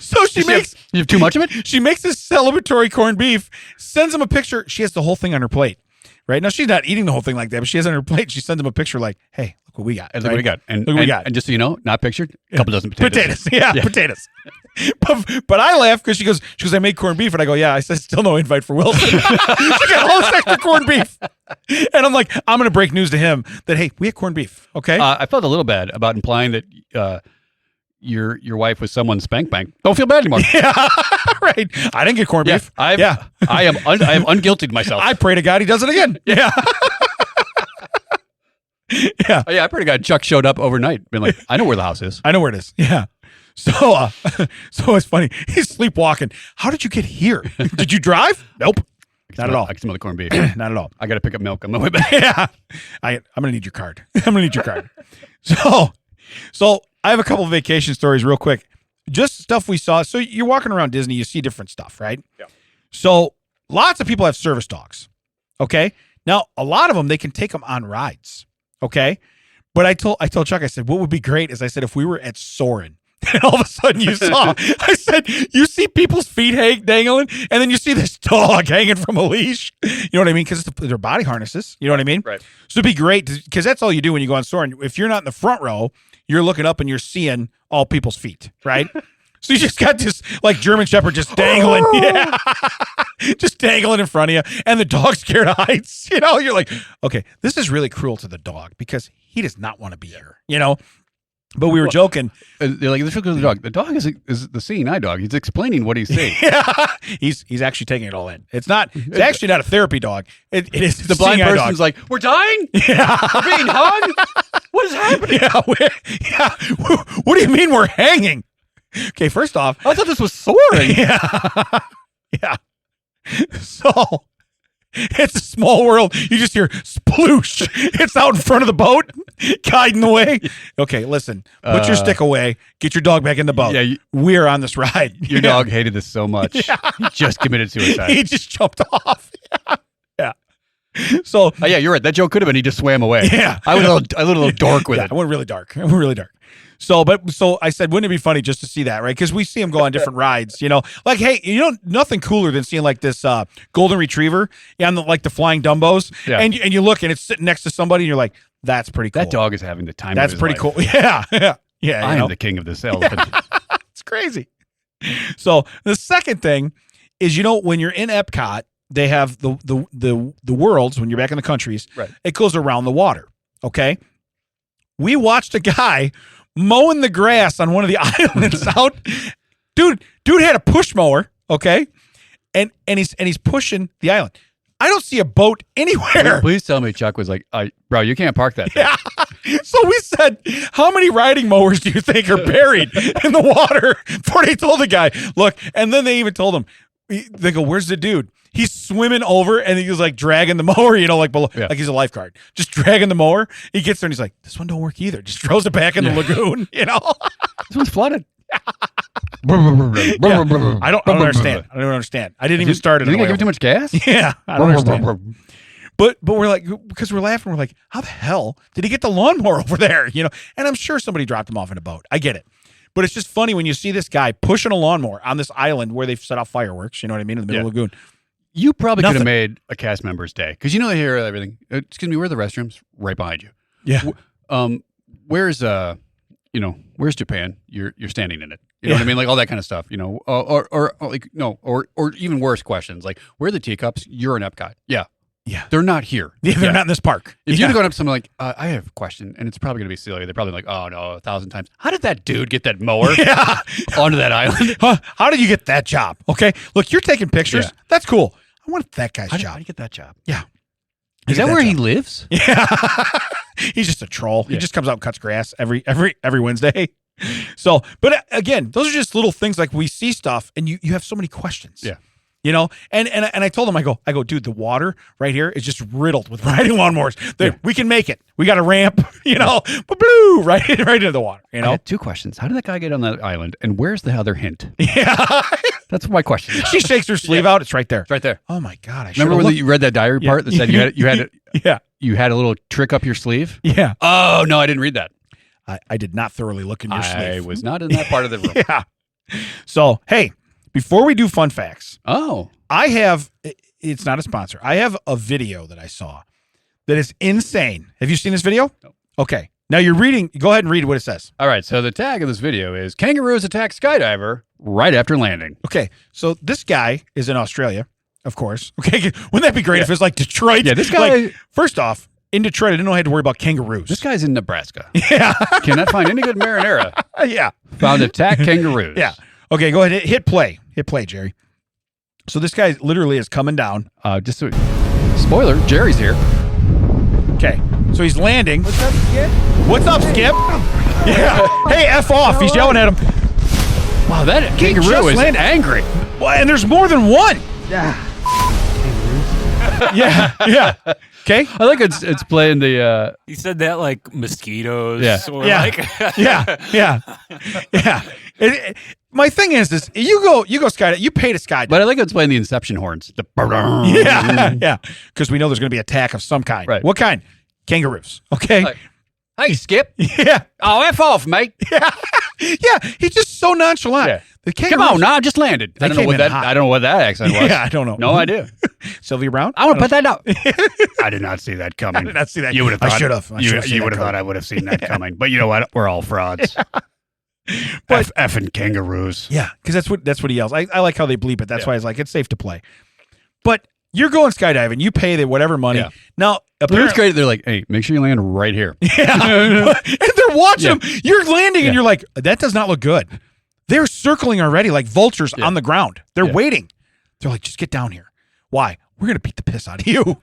So she makes. You have too much of it? She makes this celebratory corned beef, sends him a picture. She has the whole thing on her plate. Right now, she's not eating the whole thing like that, but she has it on her plate. She sends him a picture like, "Hey, look what we got! And look what we got! And look what we got!" And just so you know, not pictured, a couple dozen potatoes. Yeah, potatoes. But I laugh because she goes, I made corned beef, and I go, yeah. I said, still no invite for Wilson. She got all this extra corned beef, and I'm like, I'm gonna break news to him that hey, we had corned beef. Okay. I felt a little bad about implying that your wife was someone's spank bank. Don't feel bad anymore. Yeah, right. I didn't get corned beef. I have unguilted myself. I pray to God he does it again. Yeah. Yeah. I pray to God Chuck showed up overnight. Been like, I know where the house is. I know where it is. Yeah. So it's funny. He's sleepwalking. How did you get here? Did you drive? Nope. Not at all. I can smell the corned beef. Not at all. I got to pick up milk on my way back. Yeah. I'm going to need your card. So I have a couple of vacation stories real quick. Just stuff we saw. So you're walking around Disney, you see different stuff, right? Yeah. So lots of people have service dogs. Okay. Now, a lot of them, they can take them on rides. Okay. But I told Chuck, I said, what would be great is I said, if we were at Soarin', and all of a sudden you saw, I said, you see people's feet dangling, and then you see this dog hanging from a leash. You know what I mean? Because they're body harnesses. You know what I mean? Right. So it'd be great because that's all you do when you go on Soarin'. If you're not in the front row, you're looking up and you're seeing all people's feet, right? So you just got this like German Shepherd just dangling. Yeah. Just dangling in front of you. And the dog's scared of heights. You know, you're like, okay, this is really cruel to the dog because he does not want to be here, you know? But we were joking. They're like, this is the dog. The dog is the seeing eye dog. He's explaining what he's seeing. Yeah. He's actually taking it all in. It's actually not a therapy dog. It is the blind person's like, we're dying? Yeah. We're being hung? What is happening? Yeah. What do you mean we're hanging? Okay, first off, I thought this was soaring. Yeah. Yeah. So it's a small world. You just hear sploosh. It's out in front of the boat, guiding the way. Okay, listen. Put your stick away. Get your dog back in the boat. Yeah, we're on this ride. Your dog hated this so much. Yeah. He just committed suicide. He just jumped off. Yeah. So yeah, you're right. That joke could have been he just swam away. Yeah. I went a little dork with it. I went really dark. So I said, wouldn't it be funny just to see that, right? Because we see him go on different rides, you know. Like, hey, you know, nothing cooler than seeing like this golden retriever and like the flying Dumbos, and you look and it's sitting next to somebody, and you're like, That's pretty cool. That dog is having the time. That's of his pretty life. cool. Yeah. I am the king of this elephant. It's crazy. So the second thing is, when you're in Epcot, they have the worlds when you're back in the countries. Right. It goes around the water. Okay. We watched a guy mowing the grass on one of the islands out. Dude had a push mower. Okay. And he's pushing the island. I don't see a boat anywhere. Please tell me Chuck was like, bro, you can't park that thing. Yeah. So we said, how many riding mowers do you think are buried in the water? Before they told the guy, look, and then they even told him, they go, where's the dude? He's swimming over and he was like dragging the mower, like below, like he's a lifeguard, just dragging the mower. He gets there and he's like, this one don't work either. Just throws it back in the lagoon, This one's flooded. I don't understand. I don't understand. I didn't even start it. You think I give too much gas? Yeah. I don't understand. But we're like, because we're laughing, we're like, how the hell did he get the lawnmower over there? And I'm sure somebody dropped him off in a boat. I get it. But it's just funny when you see this guy pushing a lawnmower on this island where they've set off fireworks, you know what I mean, in the middle of the lagoon. You probably could have made a cast member's day. Because they hear everything. Excuse me, where are the restrooms? Right behind you. Yeah. Where's where's Japan? You're standing in it. You know what I mean? Like all that kind of stuff, or even worse questions. Like, where are the teacups? You're in Epcot. Yeah. Yeah. They're not here. Yeah, they're not in this park. If you'd have gone up to someone like, I have a question, and it's probably going to be silly. They're probably like, oh, no, 1,000 times. How did that dude get that mower onto that island? How did you get that job? Okay. Look, you're taking pictures. Yeah. That's cool. I want that guy's job. How do you get that job? Yeah. Is that where he lives? Yeah. He's just a troll. He just comes out and cuts grass every Wednesday. So, but again, those are just little things like we see stuff and you have so many questions. Yeah. And I told him, I go, dude, the water right here is just riddled with riding lawnmowers. We can make it. We got a ramp, blue, right into the water. I had two questions. How did that guy get on that island? And where's the other hint? Yeah. That's my question. She shakes her sleeve out. It's right there. It's right there. Oh my God. Remember when you read that diary part that said you had a little trick up your sleeve? Yeah. Oh, no, I didn't read that. I did not thoroughly look in your sleeve. I was not in that part of the room. Yeah. So, hey, before we do fun facts. Oh. I have, it's not a sponsor. I have a video that I saw that is insane. Have you seen this video? No. Okay. Now you're reading. Go ahead and read what it says. All right. So the tag of this video is kangaroos attack skydiver right after landing. Okay. So this guy is in Australia, of course. Okay. Wouldn't that be great if it's like Detroit? Yeah. This guy. First off, in Detroit, I didn't know I had to worry about kangaroos. This guy's in Nebraska. Yeah. Cannot find any good marinara. Yeah. Found attack kangaroos. Yeah. Okay. Go ahead. Hit play. Hit play, Jerry. So this guy literally is coming down. Just so, spoiler, Jerry's here. Okay. So he's landing. What's up, Skip? What's up, Skip? Yeah. Hey, F off. He's yelling at him. Wow, that kangaroo is angry. Well, and there's more than one. Yeah. Yeah. Okay. I think it's playing the. He said that like mosquitoes. Yeah. Or Yeah. Like Yeah. My thing is you go skydive. You pay to skydive. But I think it's playing the Inception horns. The Yeah. Because we know there's going to be attack of some kind. Right. What kind? Kangaroos. Okay. Hey, Skip. Yeah. Oh, F off, mate. Yeah. Yeah. He's just so nonchalant. Yeah. The Come on, now I just landed. I don't know what that accent was. Yeah, I don't know. No idea. Sylvia Brown? I want to put that up. I did not see that coming. I did not see that. You would have thought. I should have. You would have thought I would have seen that coming. But you know what? We're all frauds. But effing kangaroos. Yeah, because that's what he yells. I like how they bleep it. That's why it's like it's safe to play. But you're going skydiving. You pay the whatever money. Yeah. Now, it's great. They're like, hey, make sure you land right here. Yeah. And they're watching him. You're landing and you're like, that does not look good. They're circling already like vultures on the ground. They're waiting. They're like, just get down here. Why? We're going to beat the piss out of you.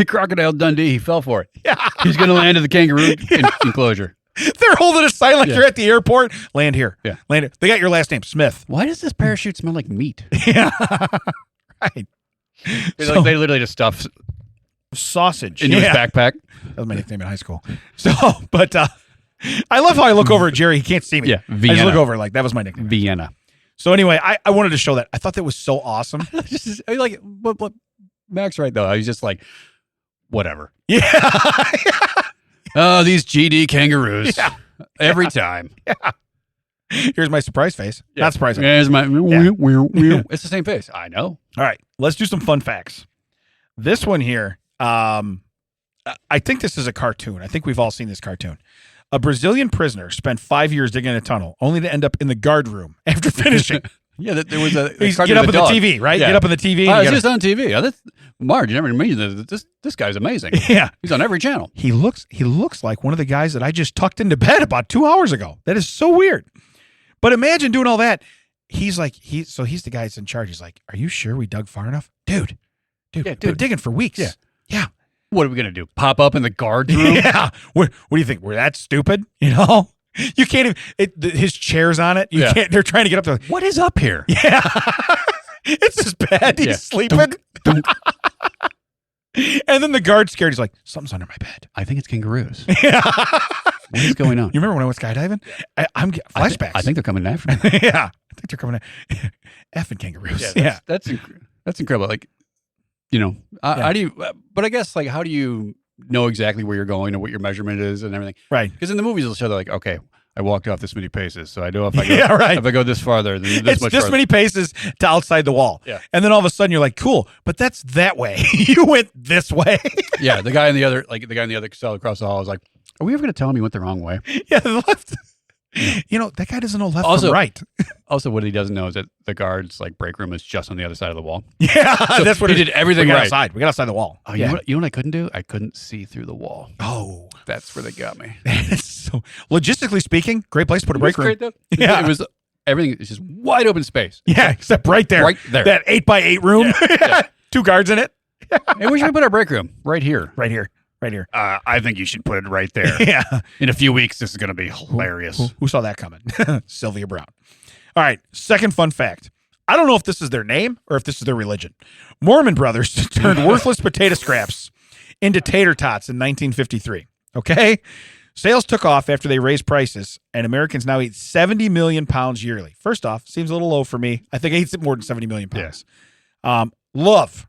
Crocodile Dundee, he fell for it. Yeah. He's going to land at the kangaroo enclosure. They're holding a sign like they're at the airport. Land here. Yeah. Land here. They got your last name, Smith. Why does this parachute smell like meat? Yeah. Right. So, they literally just stuff sausage into his backpack. That was my nickname in high school. So, but I love how I look over at Jerry. He can't see me. Yeah, Vienna. I just look over like that was my nickname. Vienna. So anyway, I wanted to show that. I thought that was so awesome. Like, what Mac's right though. He's just like, whatever. Yeah. Oh, these GD kangaroos. Yeah. Every time. Yeah. Here's my surprise face. Yeah. Not surprising. Here's my. Yeah. It's the same face. I know. All right, let's do some fun facts. This one here, I I think this is a cartoon. I think we've all seen this cartoon. A Brazilian prisoner spent 5 years digging a tunnel, only to end up in the guard room after finishing. Yeah, there was a Get cartoon up with on a the dog. TV, right? Yeah. Get up on the TV. Oh, it's just on TV. Marge, you never mentioned this guy's amazing. Yeah. He's on every channel. He looks like one of the guys that I just tucked into bed about 2 hours ago. That is so weird. But imagine doing all that. He's the guy that's in charge. He's like, "Are you sure we dug far enough?" Dude. Yeah, Been digging for weeks. Yeah. Yeah. What are we gonna do? Pop up in the guard room? Yeah. What do you think? We're that stupid? You know? You can't even his chair's on it. You can't they're trying to get up there. What is up here? Yeah. It's his bed. He's sleeping. Dunk. And then the guard's scared. He's like, "Something's under my bed." I think it's kangaroos. Yeah. What is going on? You remember when I went skydiving? I'm getting flashbacks. I think they're coming after me. Yeah. I think they're coming effing kangaroos. Yeah. That's incredible. Like, how do you? But I guess like, how do you know exactly where you're going and what your measurement is and everything? Right. Because in the movies they'll show like, okay, I walked off this many paces, so I know if I go, if I go this farther, then it's much this farther. many paces to outside the wall. Yeah. And then all of a sudden you're like, cool, but that's that way. You went this way. Yeah. The guy in the other cell across the hall is like, are we ever going to tell him he went the wrong way? Yeah. The left. That guy doesn't know left Also- from right. Also, what he doesn't know is that the guard's like break room is just on the other side of the wall. Yeah. So that's what he did everything we got right. outside. We got outside the wall. Oh, you know what I couldn't do? I couldn't see through the wall. Oh. That's where they got me. So logistically speaking, great place to put a break room. Great, though. Yeah. It was everything is just wide open space. Yeah, except right there. Right there. That 8x8 room. Yeah. 2 guards in it. Hey, where should we put our break room? Right here. Right here. Right here. I think you should put it right there. Yeah. In a few weeks, this is going to be hilarious. Who saw that coming? Sylvia Brown. All right. Second fun fact. I don't know if this is their name or if this is their religion. Mormon brothers turned worthless potato scraps into tater tots in 1953. Okay? Sales took off after they raised prices, and Americans now eat 70 million pounds yearly. First off, seems a little low for me. I think I eat more than 70 million pounds. Love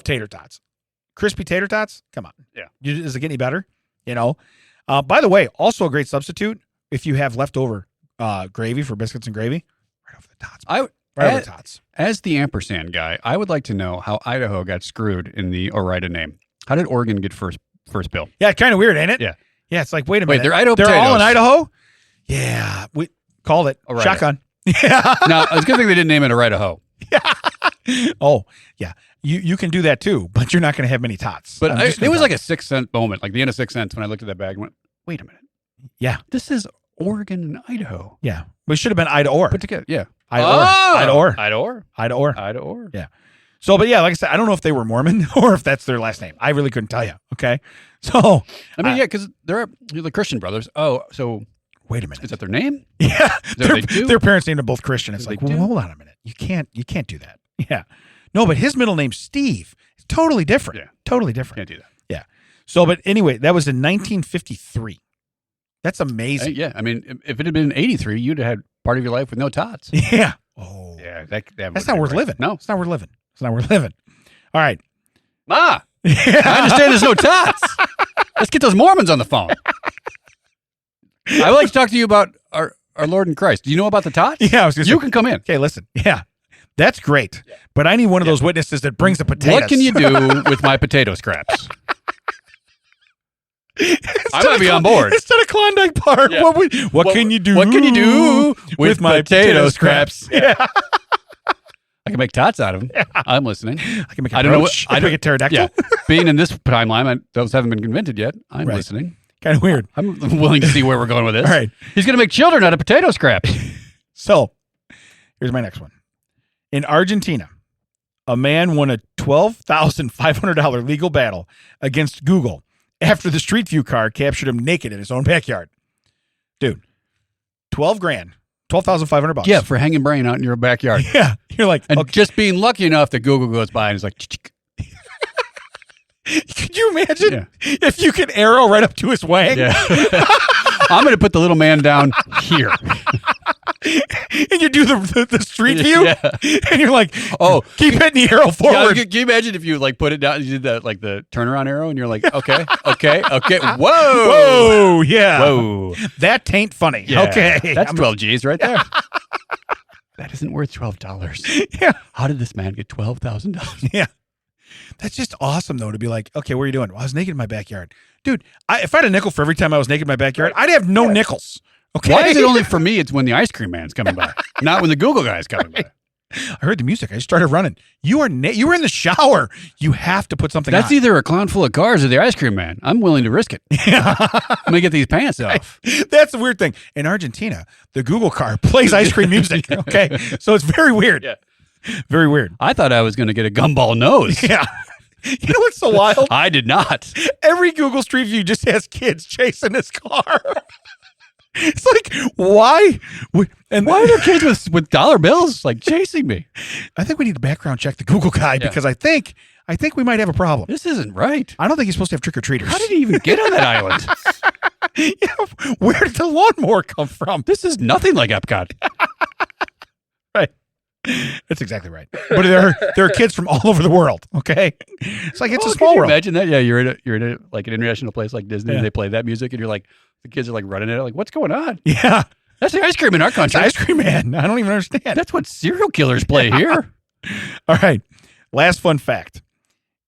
tater tots. Crispy tater tots? Come on. Yeah. Does it get any better? By the way, also a great substitute if you have leftover gravy for biscuits and gravy. Right over the tots. Right over the tots. As the ampersand guy, I would like to know how Idaho got screwed in the Ore-Ida name. How did Oregon get first bill? Yeah, kind of weird, ain't it? Yeah. Yeah, it's like, wait a minute. They're Idaho They're potatoes. all in Idaho? Yeah. We called it. Ore-Ida. Shotgun. Yeah. Now, it's a good thing they didn't name it Idaho. Oh, yeah. You can do that too, but you're not going to have many tots. But it was like a 6 cent moment, like the end of 6 cents when I looked at that bag and went, wait a minute. Yeah. This is Oregon and Idaho. Yeah. We should have been Ida-Or. Put together. Yeah. Ida-Or. Ida-Or. Ida-Or. Ida-Or. Yeah. So, but yeah, like I said, I don't know if they were Mormon or if that's their last name. I really couldn't tell you. Okay. So, I mean, yeah, because they're the Christian brothers. Oh, so wait a minute. is that their name? Yeah. that what they do? Their parents named them both Christian. It's Is like, they well, do? hold on a minute. You can't do that. Yeah. No, but his middle name's Steve. It's totally different. Yeah. Totally different. Can't do that. Yeah. So, but anyway, that was in 1953. That's amazing. Yeah. I mean, if it had been 83, you'd have had part of your life with no tots. Yeah. Oh. Yeah. That's not worth living. No. It's not worth living. It's not worth living. All right. Ma, I understand there's no tots. Let's get those Mormons on the phone. I would like to talk to you about our Lord in Christ. Do you know about the tots? Yeah. I was gonna You say, can come in. okay, listen. Yeah. That's great. But I need one of those witnesses that brings the potatoes. What can you do with my potato scraps? I might be on board. Instead of Klondike Park, Yeah. what can you do? What can you do with my potato scraps? Yeah. I can make tots out of them. Yeah. I'm listening. I can make a I don't know brooch. what- I can make a pterodactyl. Yeah. Being in this timeline, those haven't been invented yet. I'm Right. listening. Kind of weird. I'm willing to see where we're going with this. All right. He's going to make children out of potato scraps. So here's my next one. In Argentina, a man won a $12,500 legal battle against Google after the Street View car captured him naked in his own backyard. Dude, 12 grand, $12,500. Yeah, for hanging brain out in your backyard. Yeah. You're like, And okay. just being lucky enough that Google goes by and is like, Could you imagine Yeah. if you could arrow right up to his wang? yeah. I'm going to put the little man down here. And you do the street view? Yeah. And you're like, Oh, keep hitting the arrow yeah, forward. can you imagine if you like put it down, you did the turnaround arrow and you're like, okay. Whoa. Whoa, yeah. Whoa. That tain't funny. Yeah. Okay. That's 12 G's right there. That isn't worth $12. Yeah. How did this man get $12,000? Yeah. That's just awesome, though, to be like, okay, what are you doing? Well, I was naked in my backyard. Dude, if I had a nickel for every time I was naked in my backyard, I'd have no nickels. Okay. Why is it only for me? It's when the ice cream man's coming by, not when the Google guy's coming by. I heard the music. I just started running. You were in the shower. You have to put something That's on. either a clown full of cars or the ice cream man. I'm willing to risk it. I'm going to get these pants off. That's the weird thing. In Argentina, the Google car plays ice cream music. Okay. So it's very weird. Yeah. Very weird. I thought I was going to get a gumball nose. Yeah. You know what's so wild? I did not. Every Google Street View just has kids chasing this car. It's like, why? And Why are there kids with dollar bills like chasing me? I think we need to background check the Google guy because I think we might have a problem. This isn't right. I don't think he's supposed to have trick-or-treaters. How did he even get on that island? Yeah, where did the lawnmower come from? This is nothing like Epcot. Right. That's exactly right. But there are kids from all over the world. Okay, it's like it's a small world. Imagine that. Yeah, you're in a like an international place like Disney. Yeah. And they play that music, and you're like, the kids are like running it. Like, what's going on? Yeah, That's the ice cream in our it's country. ice cream man. I don't even understand. That's what serial killers play here. All right. Last fun fact: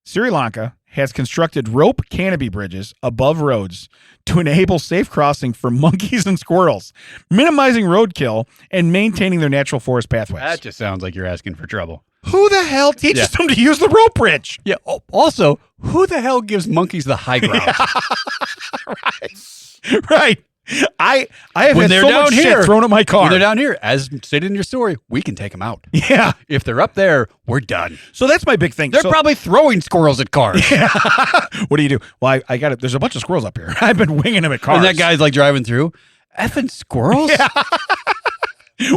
Sri Lanka has constructed rope canopy bridges above roads to enable safe crossing for monkeys and squirrels, minimizing roadkill and maintaining their natural forest pathways. That just sounds like you're asking for trouble. Who the hell teaches them to use the rope bridge? Yeah. Also, who the hell gives monkeys the high ground? Right. I have When had they're so down much here- shit thrown at my car. When they're down here, as stated in your story, we can take them out. Yeah. If they're up there, we're done. So that's my big thing. They're probably throwing squirrels at cars. What do you do? Well, I got it. There's a bunch of squirrels up here. I've been winging them at cars. And that guy's like driving through. Effing squirrels? Yeah.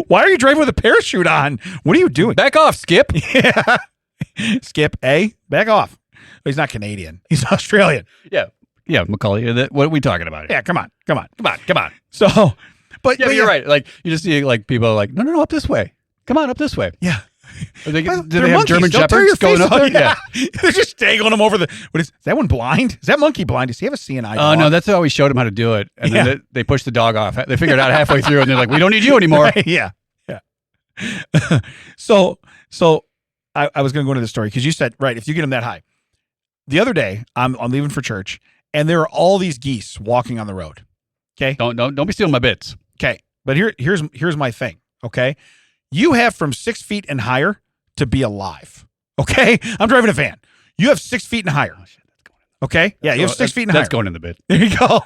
Why are you driving with a parachute on? What are you doing? Back off, Skip. Yeah. Skip, back off. He's not Canadian. He's Australian. Yeah. Yeah, Macaulay. What are we talking about here? Yeah, come on. Come on. So, but Yeah, but you're right. Like, you just see like people are like, no, up this way. Come on, up this way. Yeah. Do they They're have monkeys. German Don't tear your shepherds going face up up. there? Yeah. They're just dangling them over the. What is that one blind? Is that monkey blind? Does he have a seeing eye? Oh, no, that's how we showed him how to do it. And Yeah. then they pushed the dog off. They figured it out halfway through, and they're like, we don't need you anymore. Yeah. So I was going to go into the story because you said, right, if you get them that high. The other day, I'm leaving for church, and there are all these geese walking on the road. Okay. Don't be stealing my bits. Okay. But here's my thing. Okay. You have from 6 feet and higher to be alive. Okay. I'm driving a van. You have 6 feet and higher. Oh, shit, that's going in. Okay. Yeah. You have 6 feet and higher. That's going in the bit. There you go.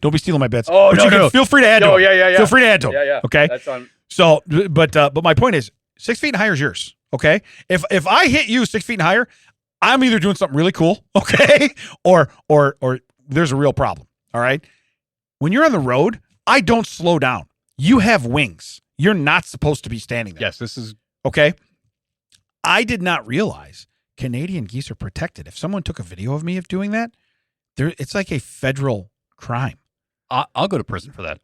Don't be stealing my bits. Oh, but no, you can no. feel free to add to Oh, them. yeah. Feel free to add to them. Yeah. Okay. That's on. So, but my point is 6 feet and higher is yours. Okay. If I hit you 6 feet and higher, I'm either doing something really cool. Okay. Or there's a real problem. All right. When you're on the road, I don't slow down. You have wings. You're not supposed to be standing there. Yes, this is. Okay. I did not realize Canadian geese are protected. If someone took a video of me of doing that, it's like a federal crime. I'll go to prison for that.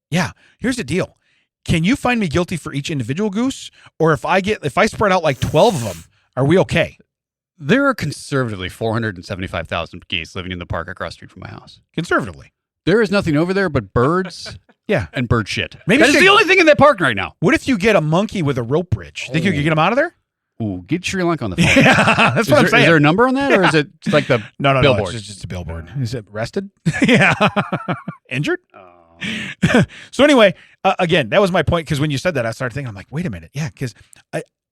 Yeah. Here's the deal. Can you find me guilty for each individual goose? Or if I spread out like 12 of them, are we okay? There are conservatively 475,000 geese living in the park across the street from my house. Conservatively. There is nothing over there but birds Yeah. and bird shit. Maybe That is the only thing in that park right now. What if you get a monkey with a rope bridge? Think you could get him out of there? Ooh, get Sri Lanka on the phone. Yeah, that's what I'm saying. Is there a number on that, or is it just like the no, billboard? it's just a billboard. Is it rested? Yeah. Injured? Oh. So anyway, again, that was my point because when you said that, I started thinking, I'm like, wait a minute. Yeah, because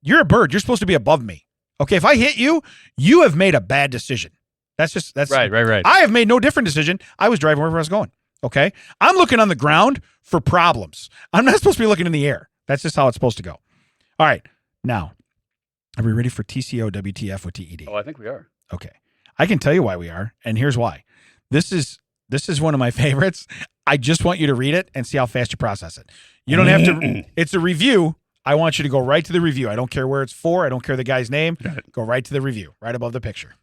you're a bird. You're supposed to be above me. Okay, if I hit you, you have made a bad decision. That's Right. I have made no different decision. I was driving wherever I was going. Okay, I'm looking on the ground for problems. I'm not supposed to be looking in the air. That's just how it's supposed to go. All right, now, are we ready for TCO WTF with TED? Oh, I think we are. Okay, I can tell you why we are, and here's why. This is one of my favorites. I just want you to read it and see how fast you process it. You don't have to. It's a review. I want you to go right to the review. I don't care where it's for. I don't care the guy's name. Go right to the review, right above the picture.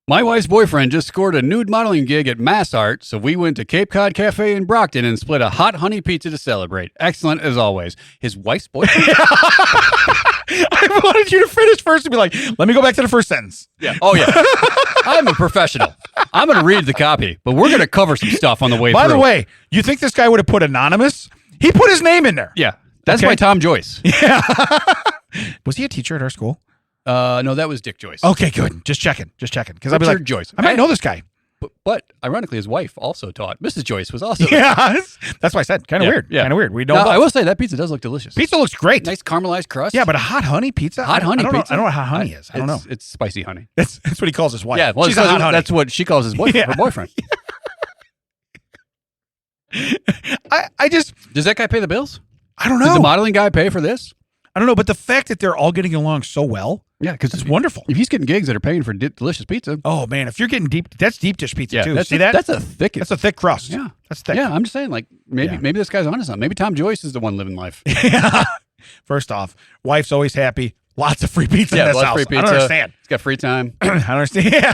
My wife's boyfriend just scored a nude modeling gig at Mass Art, so we went to Cape Cod Cafe in Brockton and split a hot honey pizza to celebrate. Excellent as always. His wife's boyfriend? I wanted you to finish first and be like, let me go back to the first sentence. Yeah. Oh, yeah. I'm a professional. I'm going to read the copy, but we're going to cover some stuff on the way By through. the way, you think this guy would have put anonymous? He put his name in there. Yeah. That's Okay. by Tom Joyce. Yeah. Was he a teacher at our school? No, that was Dick Joyce. Okay, good. Just checking. Because I'd be Richard like, Joyce. I might know this guy. But ironically, his wife also taught. Mrs. Joyce was also. Yeah, that's why I said kind of Yeah, weird. yeah. Kind of weird. We don't. No, I will say that pizza does look delicious. Pizza looks great. Nice caramelized crust. Yeah, but a hot honey pizza. Hot honey pizza. I don't know what hot honey is. I don't know. It's spicy honey. That's what he calls his wife. Yeah, well, she's a hot honey. that's what she calls his boyfriend. Her boyfriend. I just Does that guy pay the bills? I don't Does know. the modeling guy pay for this? I don't know, but the fact that they're all getting along so well, Yeah, because it's wonderful. if he's getting gigs that are paying for delicious pizza, Oh man, if you're getting that's deep dish pizza too. that's See that? That's a thick. That's a thick crust. Yeah, That's thick. yeah. I'm just saying, like maybe Yeah. this guy's onto something. Maybe Tom Joyce is the one living life. Yeah. First off, wife's always happy. Lots of free pizza in this lots of house. free pizza. I don't understand. He's got free time. I don't understand. Yeah.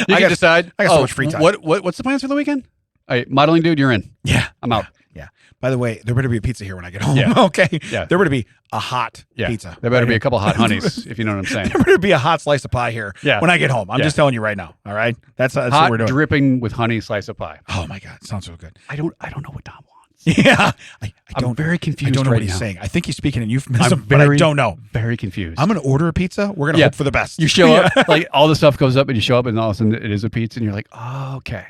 You I can decide. I got so much free time. What's the plans for the weekend? Hey, modeling dude, you're in. Yeah. I'm out. Yeah. By the way, there better be a pizza here when I get home. Yeah. Okay. Yeah. There better be a hot Yeah. pizza. There better right be here. a couple hot honeys, if you know what I'm saying. There better be a hot slice of pie here Yeah. when I get home. I'm Yeah. just telling you right now. All right. That's what Hot we're doing. dripping with honey slice of pie. Oh my God. Sounds so good. I don't know what Tom wants. Yeah. I I'm don't very I confused don't know right what he's now. saying. I think he's speaking in euphemism, I'm but I very- don't know. Very confused. I'm going to order a pizza. We're going to Yeah. hope for the best. You show up, like all the stuff goes up, and you show up, and all of a sudden it is a pizza, and you're like, oh, okay.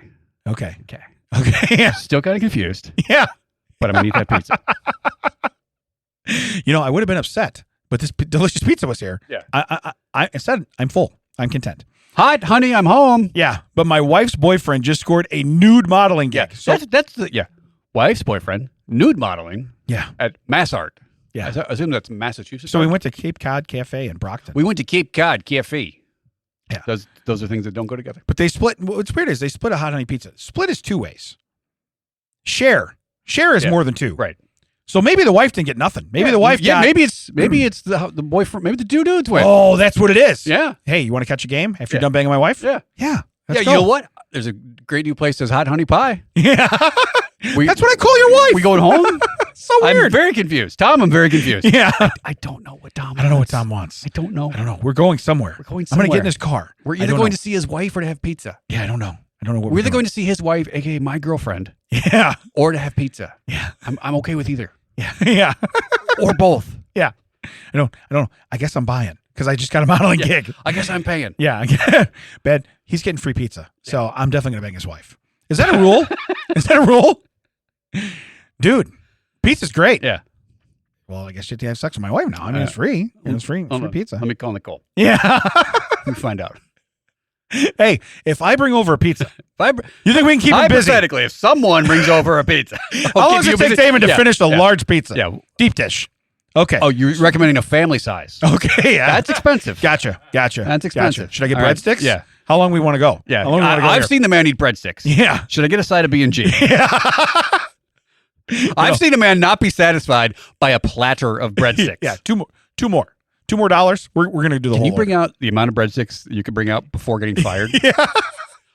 Okay. Okay. Okay. Yeah. Still kind of confused, Yeah. but I'm gonna eat that pizza. You know, I would have been upset, but this delicious pizza was here. Yeah. I instead, I'm full. I'm content. Hot honey, I'm home. Yeah. But my wife's boyfriend just scored a nude modeling gig. So, that's the wife's boyfriend, nude modeling yeah. at Mass Art. Yeah. I assume that's Massachusetts. So we Art? went to Cape Cod Cafe in Brockton. We went to Cape Cod Cafe. Yeah. Those are things that don't go together. But they split. What's weird is they split a hot honey pizza. Split is two ways. Share is Yeah. more than two. Right. So maybe the wife didn't get nothing. Maybe the wife got. maybe it's the boyfriend. Maybe the two dudes went. Oh, that's what it is. Yeah. Hey, you want to catch a game after you're Yeah. done banging my wife? Yeah. Yeah. Yeah. Let's You know go. what? There's a great new place that's hot honey pie. Yeah. We- That's what I call your wife. We going home? So weird. I'm very confused. Tom, I'm very confused. Yeah. I don't know what Tom wants. I don't know what Tom wants. I don't know. I don't know. We're going somewhere. We're going I'm going to get somewhere. in his car. We're I either don't going know. to see his wife or to have pizza. Yeah, I don't know. I don't know what We're either doing. going to see his wife, aka my girlfriend, Yeah. or to have pizza. Yeah. I'm okay with either. Yeah. Yeah. Or both. Yeah. I don't know. I guess I'm buying because I just got a modeling gig. I guess I'm paying. Yeah. Bad. He's getting free pizza. So I'm definitely going to bang his wife. Is that a rule? Is that a rule? Dude, pizza's great. Yeah. Well, I guess you have to have sex with my wife now. I mean, it's free. It's free. Hold Free on. pizza. Let me call Nicole. Yeah. Let me find out. Hey, if I bring over a pizza, If you think we can keep him busy? hypothetically, if someone brings over a pizza, How long does it take Damon to finish a large pizza? Yeah. Deep dish. Okay. Oh, you're recommending a family size? Okay. Yeah. That's expensive. Gotcha. That's expensive. Should I get All right. breadsticks? Yeah. How long we want to go? Yeah. How long we want to go I've here? seen the man eat breadsticks. Yeah. Should I get a side of B&G? Yeah. I've seen a man not be satisfied by a platter of breadsticks. Yeah. Two more dollars. We're gonna do the Can whole. you bring out the amount of breadsticks you could bring out before getting fired? Yeah.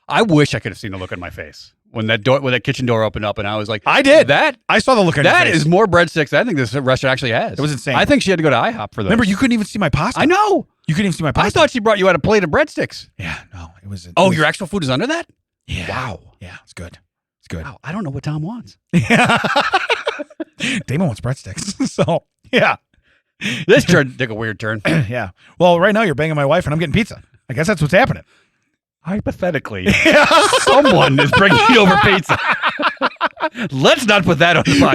I wish I could have seen the look on my face when that kitchen door opened up, and I was like, I did. That I saw the look on your that face. is more breadsticks than I think this restaurant actually has. It was insane. I think she had to go to IHOP for those. Remember, you couldn't even see my pasta. I know. You couldn't even see my pasta. I thought she brought you out a plate of breadsticks. Yeah. No. It was. Oh, your actual food is under that? Yeah. Wow. Yeah. It's good. It's good. Wow. I don't know what Tom wants. Yeah. Damon wants breadsticks. So yeah. This turned took a weird turn. Yeah. Well, right now you're banging my wife and I'm getting pizza. I guess that's what's happening. Hypothetically, someone is bringing you over pizza. Let's not put that on the podcast.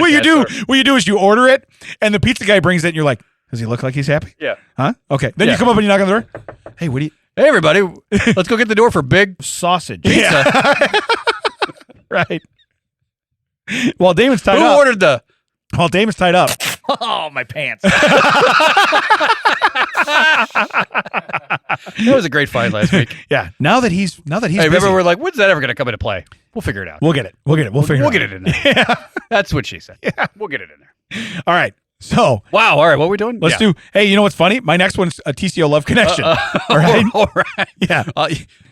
What you do is you order it, and the pizza guy brings it, and you're like, does he look like he's happy? Yeah. Huh? Okay. Then Yeah. you come up and you knock on the door. Hey, what do you? Hey, everybody. Let's go get the door for big sausage pizza. Yeah. Right. While Damon's tied Who up. ordered the... While Damon's tied up. Oh, my pants. That was a great fight last week. Yeah. Now that he's Hey, busy, remember, we're like, when's that ever going to come into play? We'll figure it out. we'll get it. We'll figure We'll it. get it in there. Yeah. That's what she said. Yeah. We'll get it in there. All right. So Wow. All right. What are we doing? let's do. Hey, you know what's funny? My next one's a TCO Love Connection. All right. All right. Yeah.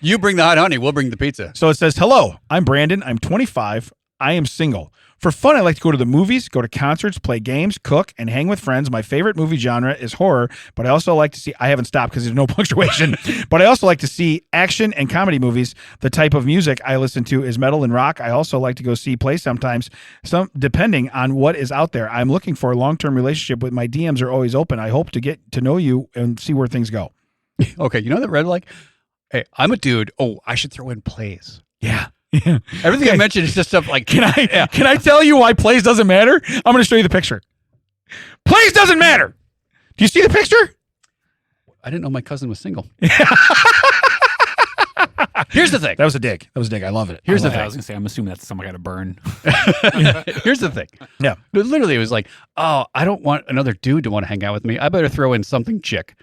You bring the hot honey. We'll bring the pizza. So it says, hello, I'm Brandon. I'm 25. I am single. For fun, I like to go to the movies, go to concerts, play games, cook, and hang with friends. My favorite movie genre is horror, but I also like to see, I haven't stopped because there's no punctuation, but I also like to see action and comedy movies. The type of music I listen to is metal and rock. I also like to go see plays sometimes, depending on what is out there. I'm looking for a long-term relationship with my DMs are always open. I hope to get to know you and see where things go. Okay, you know that red like, hey, I'm a dude. Oh, I should throw in plays. Yeah. Everything I mentioned is just stuff like, Can I tell you why plays doesn't matter? I'm going to show you the picture. Plays doesn't matter. Do you see the picture? I didn't know my cousin was single. Here's the thing. That was a dig. I love it. Here's the I thing. was gonna say, I'm assuming that's something I got to burn. Here's the thing. Yeah. Literally, it was like, oh, I don't want another dude to want to hang out with me. I better throw in something chick.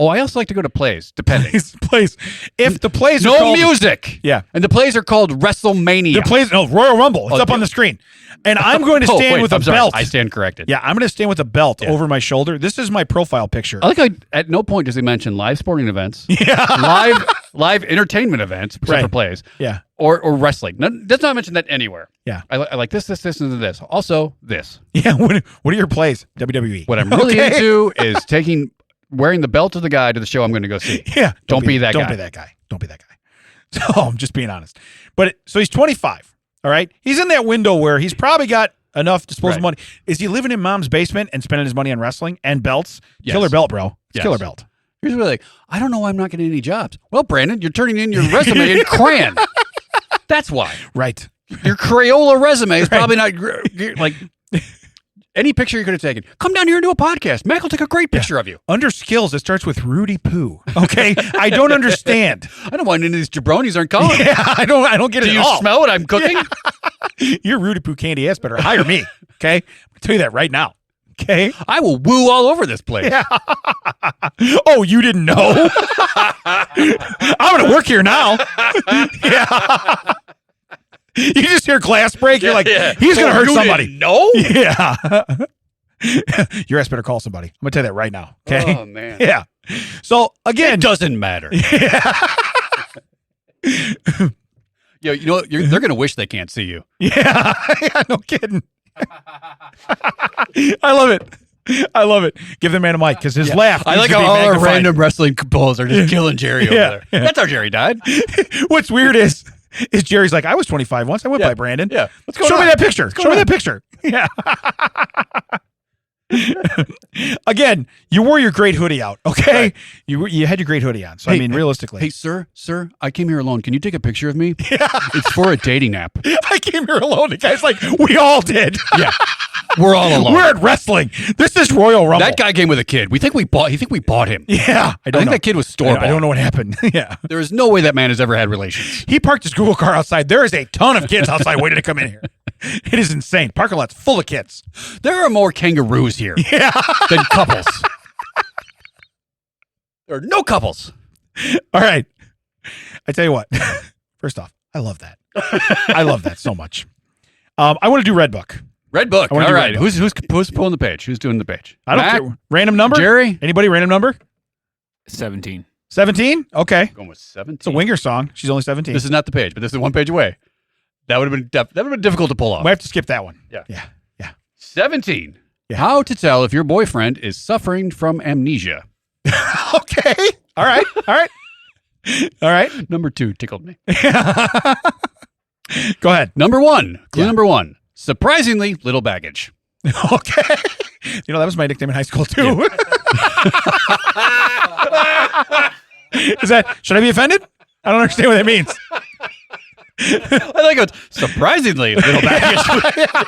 Oh, I also like to go to plays, depending. Plays. If the plays are No called, music. Yeah. And the plays are called WrestleMania. The plays, no, Royal Rumble. It's up on the screen. And I'm going to stand with a belt. I stand corrected. Yeah, I'm going to stand with a belt over my shoulder. This is my profile picture. I like how at no point does he mention live sporting events, Yeah. live entertainment events, except for plays, Yeah. or wrestling. Does not mention that anywhere. Yeah. I like this, and this. Also, this. Yeah. What are your plays? WWE. What I'm really into is wearing the belt of the guy to the show I'm going to go see. Yeah. Don't be that guy. Don't be that guy. Don't be that guy. So I'm just being honest. So he's 25. All right. He's in that window where he's probably got enough disposable money. Is he living in mom's basement and spending his money on wrestling and belts? Yes. Killer belt, bro. It's killer belt. Here's what like, I don't know why I'm not getting any jobs. Well, Brandon, you're turning in your resume in crayon. That's why. Right. Your Crayola resume is probably not like any picture you could have taken. Come down here and do a podcast. Mac will take a great picture of you. Under skills, it starts with Rudy Poo. Okay. I don't understand. I don't want any of these jabronis aren't calling. Yeah, I don't get it Do at you all. smell what I'm cooking? Yeah. Your Rudy Poo candy ass better hire me. Okay. I'm gonna tell you that right now. Okay. I will woo all over this place. Yeah. Oh, you didn't know? I'm going to work here now. Yeah. You just hear glass break. You're like, he's going to hurt somebody. No. Yeah. Your ass better call somebody. I'm going to tell you that right now. Okay. Oh, man. Yeah. So, again. It doesn't matter. Yeah. Yo, you know, they're going to wish they can't see you. Yeah. Yeah. No kidding. I love it. Give the man a mic because his laugh. I like how all our random wrestling bulls are just killing Jerry over there. Yeah. That's how Jerry died. What's weird is Jerry's like, I was 25 once. I went by Brandon. Yeah. Show me that picture. Show me that picture. Yeah. Again, you wore your great hoodie out. Okay. Right. You had your great hoodie on. So, I mean, realistically. Hey, sir, I came here alone. Can you take a picture of me? Yeah. It's for a dating app. I came here alone. The guy's like, we all did. Yeah. We're all alone. We're at wrestling. This is Royal Rumble. That guy came with a kid. He think we bought him. Yeah. I think that kid was store-bought. I don't know what happened. Yeah. There is no way that man has ever had relations. He parked his Google car outside. There is a ton of kids outside waiting to come in here. It is insane. Parking lot's full of kids. There are more kangaroos here than couples. There are no couples. All right. I tell you what. First off, I love that. I love that so much. I want to do Red Book. Red Book. All right. Book. Who's pulling the page? Who's doing the page? I don't care. Random number? Jerry? Anybody random number? 17. 17? Okay. Going with 17. It's a Winger song. She's only 17. This is not the page, but this is one page away. That would have been difficult to pull off. We have to skip that one. Yeah. Yeah. Yeah. 17. Yeah. How to tell if your boyfriend is suffering from amnesia. Okay. All right. All right. All right. Number 2 tickled me. Go ahead. Number 1. Clue number 1. Surprisingly little baggage. Okay. You know, that was my nickname in high school too. Yeah. Should I be offended? I don't understand what that means. I like it. Surprisingly little baggage. Yeah.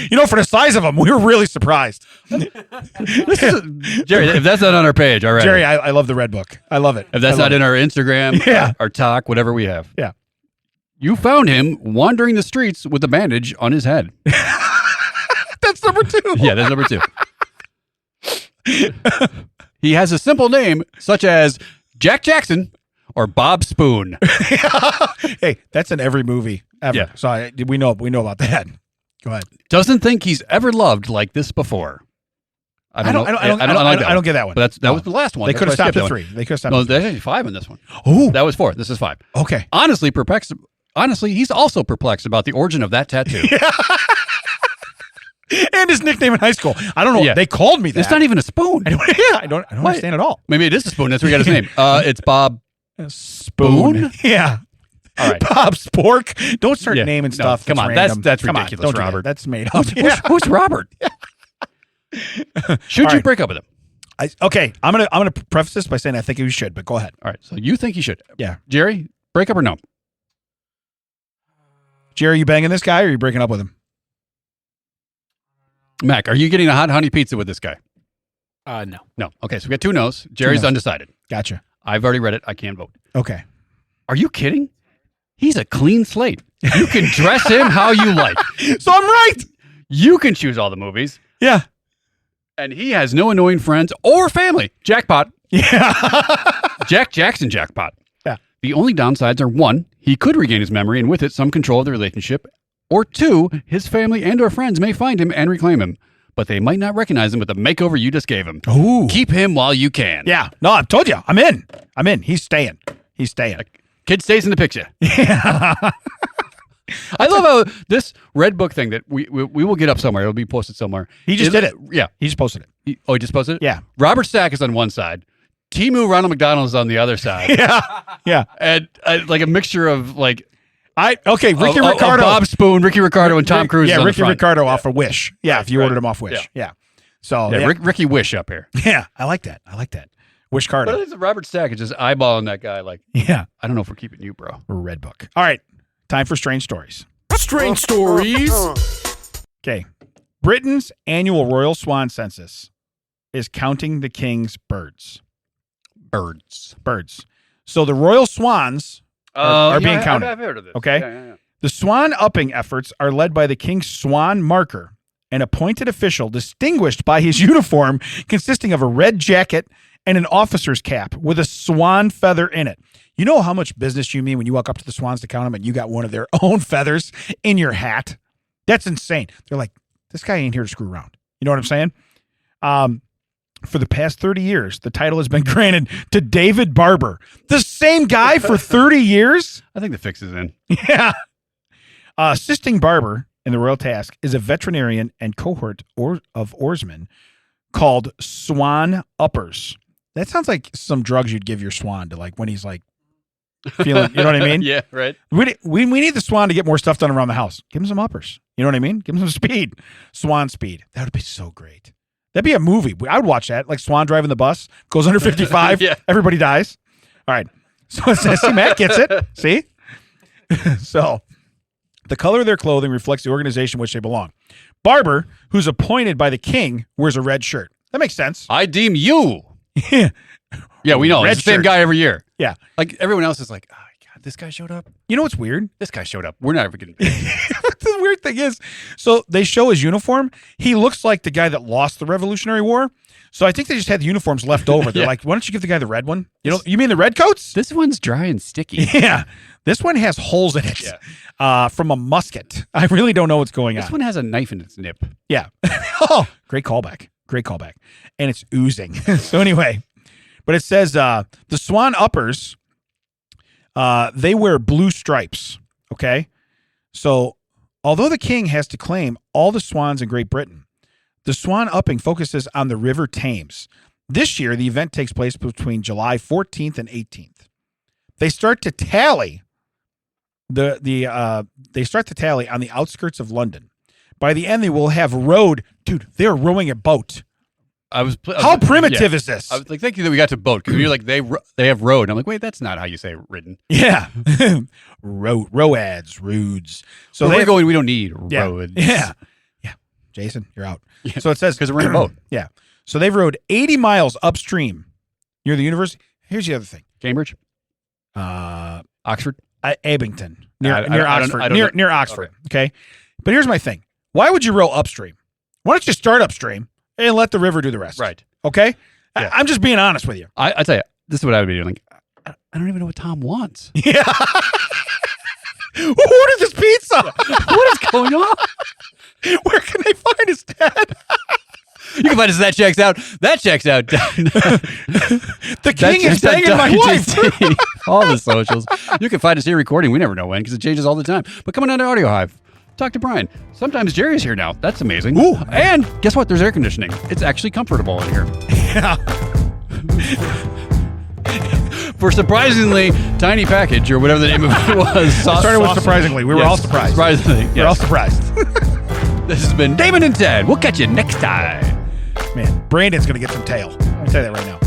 You know, for the size of them, we were really surprised. Jerry, if that's not on our page, all right. Jerry, I love the Red Book. I love it. If that's not in our Instagram, our talk, whatever we have. Yeah. You found him wandering the streets with a bandage on his head. That's number 2. Yeah, that's number 2. He has a simple name such as Jack Jackson or Bob Spoon. Hey, that's in every movie ever. Yeah. So we know about that. Go ahead. Doesn't think he's ever loved like this before. I don't get that one. But that was the last one. They could have stopped at 3. They could have stopped. No, there's actually 5 in this one. Oh, that was 4. This is 5. Okay. Honestly, he's also perplexed about the origin of that tattoo. Yeah. And his nickname in high school. I don't know. Yeah. They called me that. It's not even a spoon. I don't understand at all. Maybe it is a spoon. That's where he got his name. It's Bob Spoon. Yeah. All right. Bob Spork. Don't start naming stuff. Come on. That's ridiculous, don't Robert. That's made up. Who's Robert? Should you break up with him? Okay, I'm gonna preface this by saying I think you should, but go ahead. All right. So you think he should? Yeah. Jerry, break up or no? Jerry, you banging this guy or are you breaking up with him? Mac, are you getting a hot honey pizza with this guy? No. No. Okay, so we got 2 no's. Jerry's no's. undecided. Gotcha. I've already read it. I can't vote. Okay. Are you kidding? He's a clean slate. You can dress him how you like. So I'm right. You can choose all the movies. Yeah. And he has no annoying friends or family. Jackpot. Yeah. Jack Jackson jackpot. Yeah. The only downsides are 1, he could regain his memory and with it some control of the relationship, or 2, his family and or friends may find him and reclaim him, but they might not recognize him with the makeover you just gave him. Ooh. Keep him while you can. Yeah. No, I've told you. I'm in. He's staying. Kid stays in the picture. Yeah. I love how this red book thing that we will get up somewhere. It'll be posted somewhere. He just did it. Yeah. He just posted it. He just posted it? Yeah. Robert Stack is on one side. Timu Ronald McDonald is on the other side. Yeah. Yeah. And like a mixture of like Ricky Ricardo. Bob Spoon, Ricky Ricardo, and Tom Cruise. Yeah, is on Ricky the front. Ricardo off of Wish. Yeah, if you Right. ordered him off Wish. Yeah. So Yeah, Ricky Wish up here. yeah, I like that. Wish But Cardo. it's Robert Stack is just eyeballing that guy like, Yeah. I don't know if we're keeping you, bro. Red book. All right. Time for strange stories. Strange stories. Okay. Britain's annual royal swan census is counting the king's birds. Birds. So the royal swans are being counted. I've heard of this. Okay. Yeah. The swan upping efforts are led by the king's swan marker, an appointed official distinguished by his uniform consisting of a red jacket and an officer's cap with a swan feather in it. You know how much business you mean when you walk up to the swans to count them and you got one of their own feathers in your hat? That's insane. They're like, this guy ain't here to screw around. You know what I'm saying? For the past 30 years, the title has been granted to David Barber. The same guy for 30 years? I think the fix is in. Yeah. Assisting Barber in the royal task is a veterinarian and cohort of oarsmen called Swan Uppers. That sounds like some drugs you'd give your swan to, like, when he's like feeling, you know what I mean? Yeah, right. We need the swan to get more stuff done around the house. Give him some uppers. You know what I mean? Give him some speed. Swan speed. That would be so great. That'd be a movie. I would watch that. Like Swan driving the bus, goes under 55. Yeah. Everybody dies. All right. So it says, see, Matt gets it. See? So the color of their clothing reflects the organization in which they belong. Barber, who's appointed by the king, wears a red shirt. That makes sense. I deem you. Yeah. Yeah, we know. Red It's the same shirt. guy every year. Yeah. Like everyone else is like, oh, God, this guy showed up. You know what's weird? This guy showed up. We're not ever getting paid. The weird thing is, so they show his uniform. He looks like the guy that lost the Revolutionary War. So I think they just had the uniforms left over. They're Yeah. like, why don't you give the guy the red one? You mean the red coats? This one's dry and sticky. Yeah. This one has holes in it from a musket. I really don't know what's going This on. one has a knife in its nip. Yeah. Oh, great callback. And it's oozing. So anyway, but it says the Swan Uppers, they wear blue stripes. Okay. So although the king has to claim all the swans in Great Britain, the Swan Upping focuses on the River Thames. This year, the event takes place between July 14th and 18th. They start to tally on the outskirts of London. By the end, they will have rowed. Dude, they're rowing a boat. How primitive is this? I was like, thank you that we got to boat because you're like they have road. I'm like, wait, that's not how you say ridden. Yeah, roads. So we're going. We don't need yeah, roads. Yeah. Jason, you're out. Yeah. So it says because we're in a boat. Yeah. So they've rowed 80 miles upstream near the university. Here's the other thing. Cambridge, Oxford, Abington, near Oxford, near Oxford. Okay. But here's my thing. Why would you row upstream? Why don't you start upstream and let the river do the rest? Right. Okay. Yeah. I'm just being honest with you. I tell you, this is what I would be doing. Like, I don't even know what Tom wants. Yeah. Who ordered this pizza? What is going on? Where can they find his dad? You can find us. That checks out. That checks out. The king is banging my wife. All the socials. You can find us here recording. We never know when because it changes all the time. But coming on to Audio Hive. Talk to Brian. Sometimes Jerry's here now. That's amazing. Ooh. And guess what? There's air conditioning. It's actually comfortable in here. Yeah. For surprisingly tiny package or whatever the name of it was. Started with surprisingly. We were all surprised. Surprisingly. We're all surprised. This has been Damon and Ted. We'll catch you next time. Man, Brandon's going to get some tail. I'll tell you that right now.